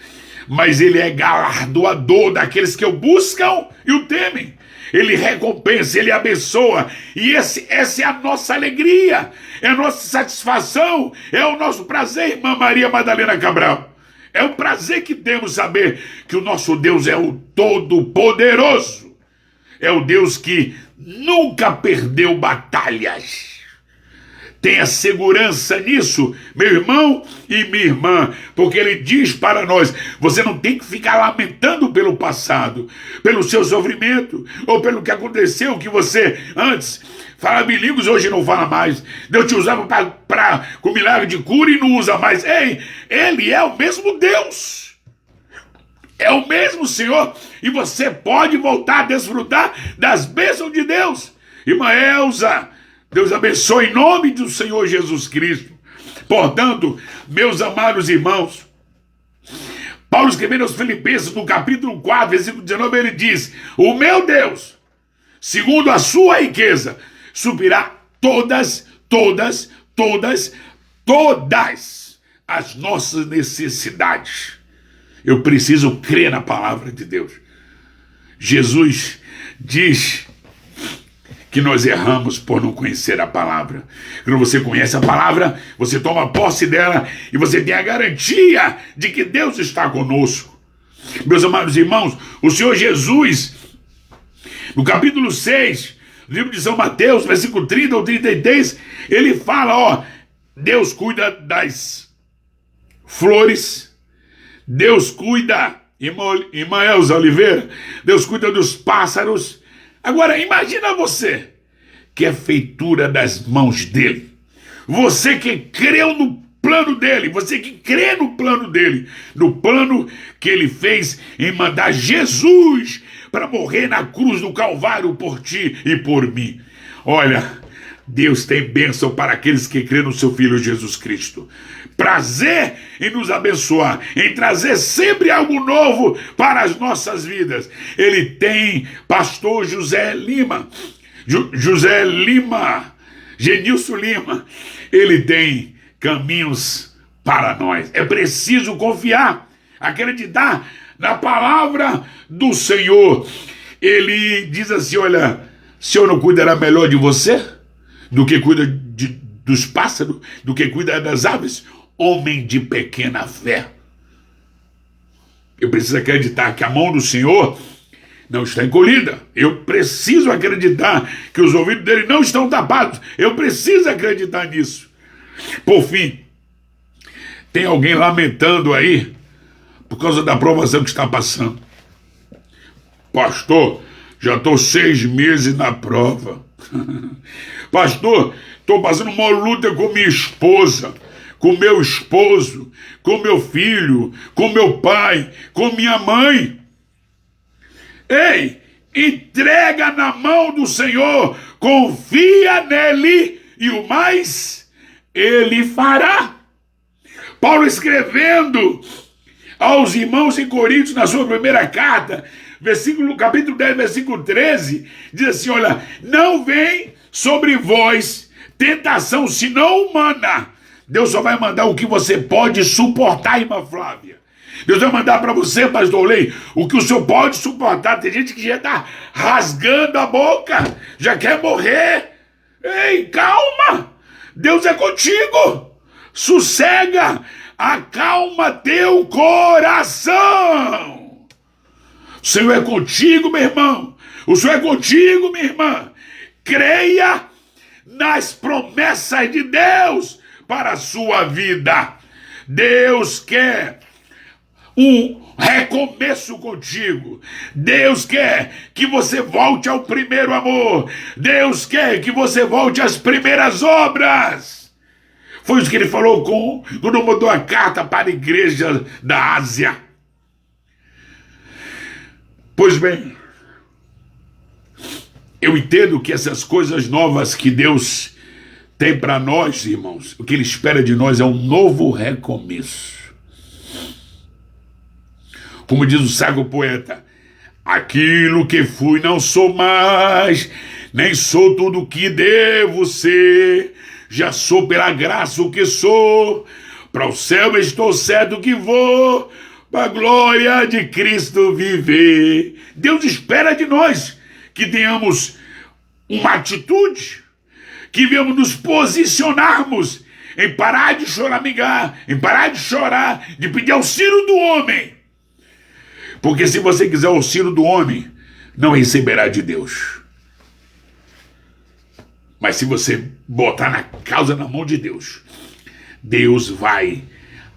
Mas Ele é galardoador daqueles que o buscam e o temem. Ele recompensa, Ele abençoa. E essa é a nossa alegria, é a nossa satisfação, é o nosso prazer, irmã Maria Madalena Cabral. É um prazer que temos saber que o nosso Deus é o Todo-Poderoso. É o Deus que nunca perdeu batalhas. Tenha segurança nisso, meu irmão e minha irmã, porque Ele diz para nós, você não tem que ficar lamentando pelo passado, pelo seu sofrimento, ou pelo que aconteceu, que você antes falava em línguas, hoje não fala mais. Deus te usava com milagre de cura e não usa mais. Ei, Ele é o mesmo Deus, é o mesmo Senhor, e você pode voltar a desfrutar das bênçãos de Deus. Irmã Elza, Deus abençoe em nome do Senhor Jesus Cristo. Portanto, meus amados irmãos, Paulo escrevendo aos Filipenses, no capítulo 4, versículo 19, ele diz, o meu Deus, segundo a sua riqueza, suprirá todas as nossas necessidades. Eu preciso crer na palavra de Deus. Jesus diz que nós erramos por não conhecer a palavra. Quando você conhece a palavra, você toma posse dela e você tem a garantia de que Deus está conosco. Meus amados irmãos, o Senhor Jesus, no capítulo 6, livro de São Mateus, versículo 30 ou 33, ele fala, Deus cuida das flores, Deus cuida, irmã Elza Oliveira, Deus cuida dos pássaros. Agora, imagina você, que é feitura das mãos dele. Você que creu no plano dele, você que crê no plano dele, no plano que ele fez em mandar Jesus para morrer na cruz do Calvário por ti e por mim. Olha, Deus tem bênção para aqueles que crêem no seu Filho Jesus Cristo. Prazer em nos abençoar, em trazer sempre algo novo para as nossas vidas. Ele tem pastor José Lima, Genilson Lima. Ele tem caminhos para nós. É preciso confiar, acreditar na palavra do Senhor. Ele diz assim, olha, o Senhor não cuidará melhor de você do que cuida dos pássaros, do que cuida das aves? Homem de pequena fé. Eu preciso acreditar que a mão do Senhor não está encolhida. Eu preciso acreditar que os ouvidos dele não estão tapados. Eu preciso acreditar nisso. Por fim, tem alguém lamentando aí por causa da provação que está passando. Pastor, já estou 6 meses na prova. Pastor, estou passando uma luta com minha esposa, com meu esposo, com meu filho, com meu pai, com minha mãe. Ei, entrega na mão do Senhor, confia nele e o mais ele fará. Paulo escrevendo aos irmãos em Coríntios na sua primeira carta, capítulo 10, versículo 13, diz assim, olha, não vem sobre vós tentação senão humana. Deus só vai mandar o que você pode suportar, irmã Flávia. Deus vai mandar para você, pastor Lei, o que o senhor pode suportar. Tem gente que já está rasgando a boca, já quer morrer. Ei, calma, Deus é contigo. Sossega, acalma teu coração. O Senhor é contigo, meu irmão. O Senhor é contigo, minha irmã. Creia nas promessas de Deus para a sua vida. Deus quer um recomeço contigo. Deus quer que você volte ao primeiro amor. Deus quer que você volte às primeiras obras. Foi isso que ele falou quando mandou a carta para a igreja da Ásia. Pois bem, eu entendo que essas coisas novas que Deus tem para nós, irmãos, o que Ele espera de nós é um novo recomeço. Como diz o sábio poeta, aquilo que fui não sou mais, nem sou tudo o que devo ser, já sou pela graça o que sou, para o céu estou certo que vou, para a glória de Cristo viver. Deus espera de nós que tenhamos uma atitude, que venhamos nos posicionarmos em parar de choramingar, em parar de chorar, de pedir auxílio do homem. Porque se você quiser auxílio do homem, não receberá de Deus. Mas se você botar na causa na mão de Deus, Deus vai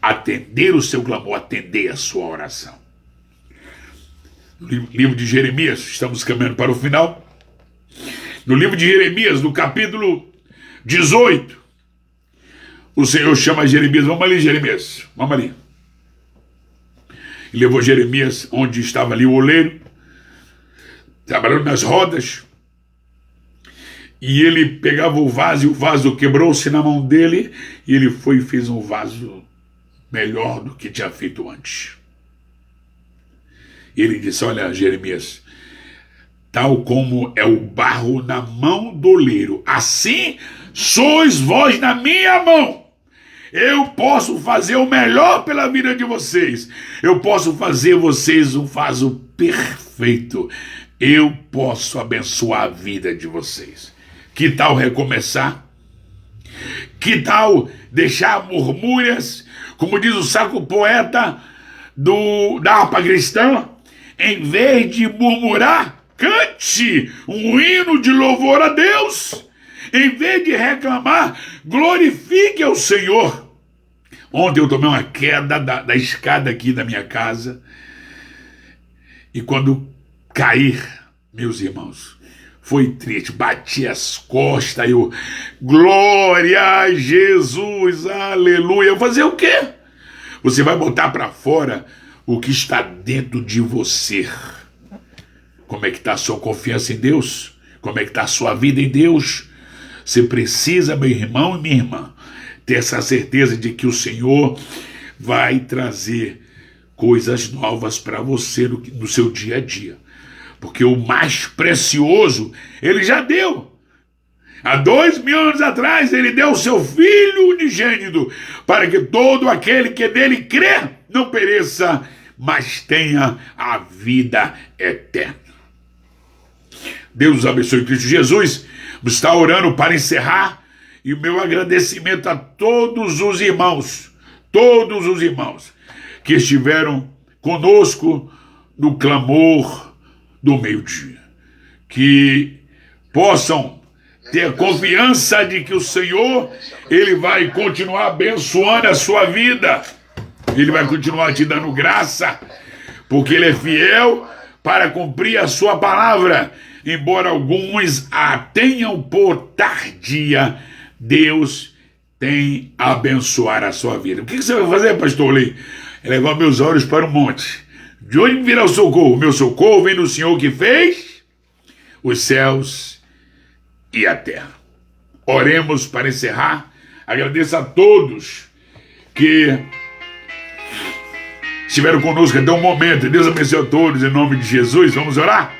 atender o seu clamor, atender a sua oração. No livro de Jeremias, estamos caminhando para o final. No livro de Jeremias, no capítulo 18, o Senhor chama Jeremias. Vamos ali, Jeremias, vamos ali. E levou Jeremias onde estava ali o oleiro, trabalhando nas rodas, e ele pegava o vaso, e o vaso quebrou-se na mão dele, e ele foi e fez um vaso melhor do que tinha feito antes. E ele disse, olha, Jeremias, tal como é o barro na mão do oleiro, assim sois vós na minha mão. Eu posso fazer o melhor pela vida de vocês. Eu posso fazer vocês um vaso perfeito. Eu posso abençoar a vida de vocês. Que tal recomeçar? Que tal deixar murmúrias? Como diz o sacro poeta da harpa cristã, em vez de murmurar, cante um hino de louvor a Deus. Em vez de reclamar, glorifique ao Senhor. Ontem eu tomei uma queda da escada aqui da minha casa. E quando cair, meus irmãos, foi triste. Bati as costas. Eu, glória a Jesus, aleluia. Fazer o quê? Você vai botar para fora o que está dentro de você. Como é que está a sua confiança em Deus? Como é que está a sua vida em Deus? Você precisa, meu irmão e minha irmã, ter essa certeza de que o Senhor vai trazer coisas novas para você no seu dia a dia. Porque o mais precioso, Ele já deu. Há 2000 anos atrás, ele deu o seu Filho unigênito, para que todo aquele que nele crê não pereça, mas tenha a vida eterna. Deus os abençoe em Cristo Jesus. Está orando para encerrar, e o meu agradecimento a todos os irmãos que estiveram conosco no clamor do meio-dia, que possam ter confiança de que o Senhor, Ele vai continuar abençoando a sua vida, Ele vai continuar te dando graça, porque Ele é fiel para cumprir a sua palavra, embora alguns a tenham por tardia. Deus tem a abençoar a sua vida. O que você vai fazer, pastor Lei? Elevar meus olhos para o monte. De onde virá o socorro? Meu socorro vem do Senhor que fez os céus e a terra. Oremos para encerrar. Agradeço a todos que estiveram conosco até um momento. Deus abençoe a todos em nome de Jesus. Vamos orar?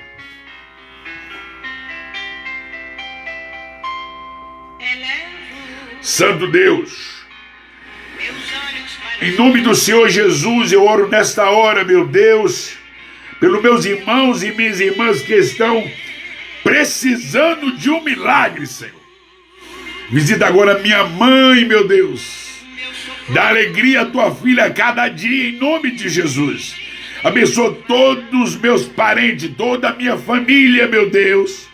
Santo Deus, em nome do Senhor Jesus, eu oro nesta hora, meu Deus, pelos meus irmãos e minhas irmãs que estão precisando de um milagre, Senhor. Visita agora minha mãe, meu Deus. Dá alegria à tua filha a cada dia, em nome de Jesus. Abençoa todos os meus parentes, toda a minha família, meu Deus.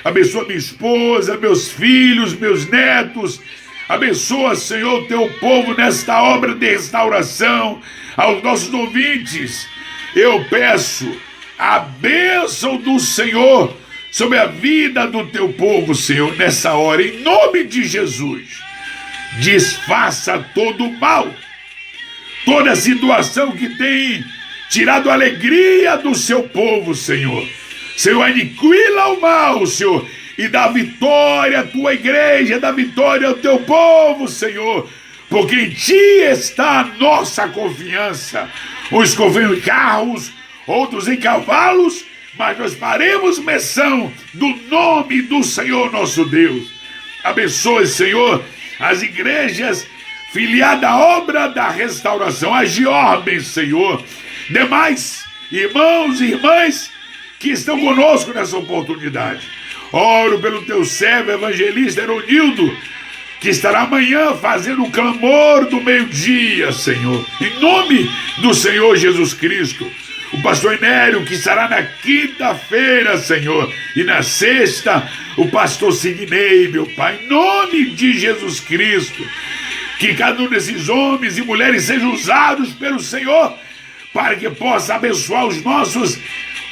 Abençoa minha esposa, meus filhos, meus netos. Abençoa, Senhor, o teu povo nesta obra de restauração. Aos nossos ouvintes, eu peço a bênção do Senhor sobre a vida do teu povo, Senhor, nessa hora, em nome de Jesus. Desfaça todo o mal, toda situação que tem tirado a alegria do seu povo, Senhor. Senhor, aniquila o mal, Senhor, e dá vitória à tua igreja, dá vitória ao teu povo, Senhor, porque em ti está a nossa confiança. Uns confiam em carros, outros em cavalos, mas nós faremos menção do nome do Senhor nosso Deus. Abençoe, Senhor, as igrejas filiadas à obra da restauração, a Georben, Senhor, demais irmãos e irmãs que estão conosco nessa oportunidade. Oro pelo teu servo evangelista Eronildo, que estará amanhã fazendo o clamor do meio-dia, Senhor, em nome do Senhor Jesus Cristo. O pastor Enério, que estará na quinta-feira, Senhor, e na sexta, o pastor Sidney, meu Pai, em nome de Jesus Cristo. Que cada um desses homens e mulheres sejam usados pelo Senhor, para que possa abençoar os nossos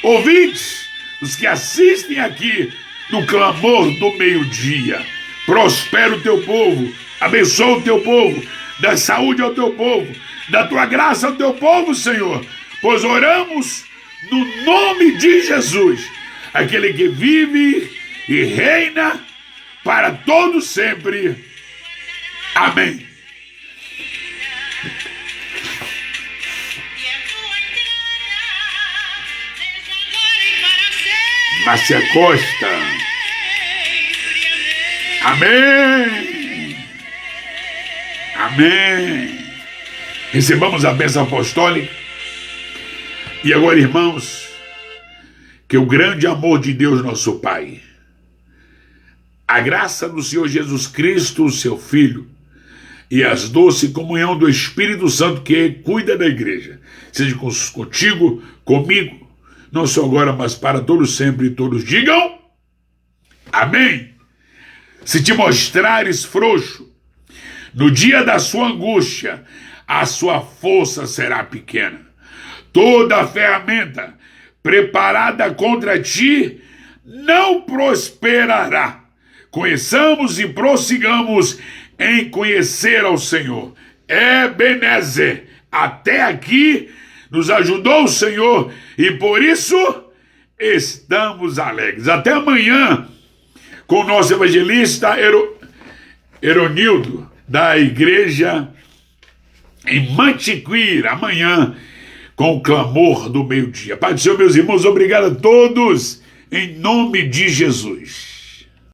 ouvintes, os que assistem aqui no clamor do meio-dia. Prospera o teu povo, abençoa o teu povo, dá saúde ao teu povo, dá tua graça ao teu povo, Senhor, pois oramos no nome de Jesus, aquele que vive e reina para todos sempre. Amém. Márcia Costa. Amém. Amém. Recebamos a bênção apostólica. E agora, irmãos, que o grande amor de Deus, nosso Pai, a graça do Senhor Jesus Cristo, seu Filho, e as doce comunhão do Espírito Santo que cuida da igreja, seja contigo, comigo, não só agora, mas para todos sempre, e todos digam amém. Se te mostrares frouxo, no dia da sua angústia, a sua força será pequena. Toda a ferramenta preparada contra ti não prosperará. Conheçamos e prossigamos em conhecer ao Senhor. Ebenezer, até aqui nos ajudou o Senhor e por isso estamos alegres. Até amanhã com o nosso evangelista Eronildo, da igreja em Mantiqueira, amanhã com o clamor do meio-dia. Pai do Senhor, meus irmãos, obrigado a todos, em nome de Jesus.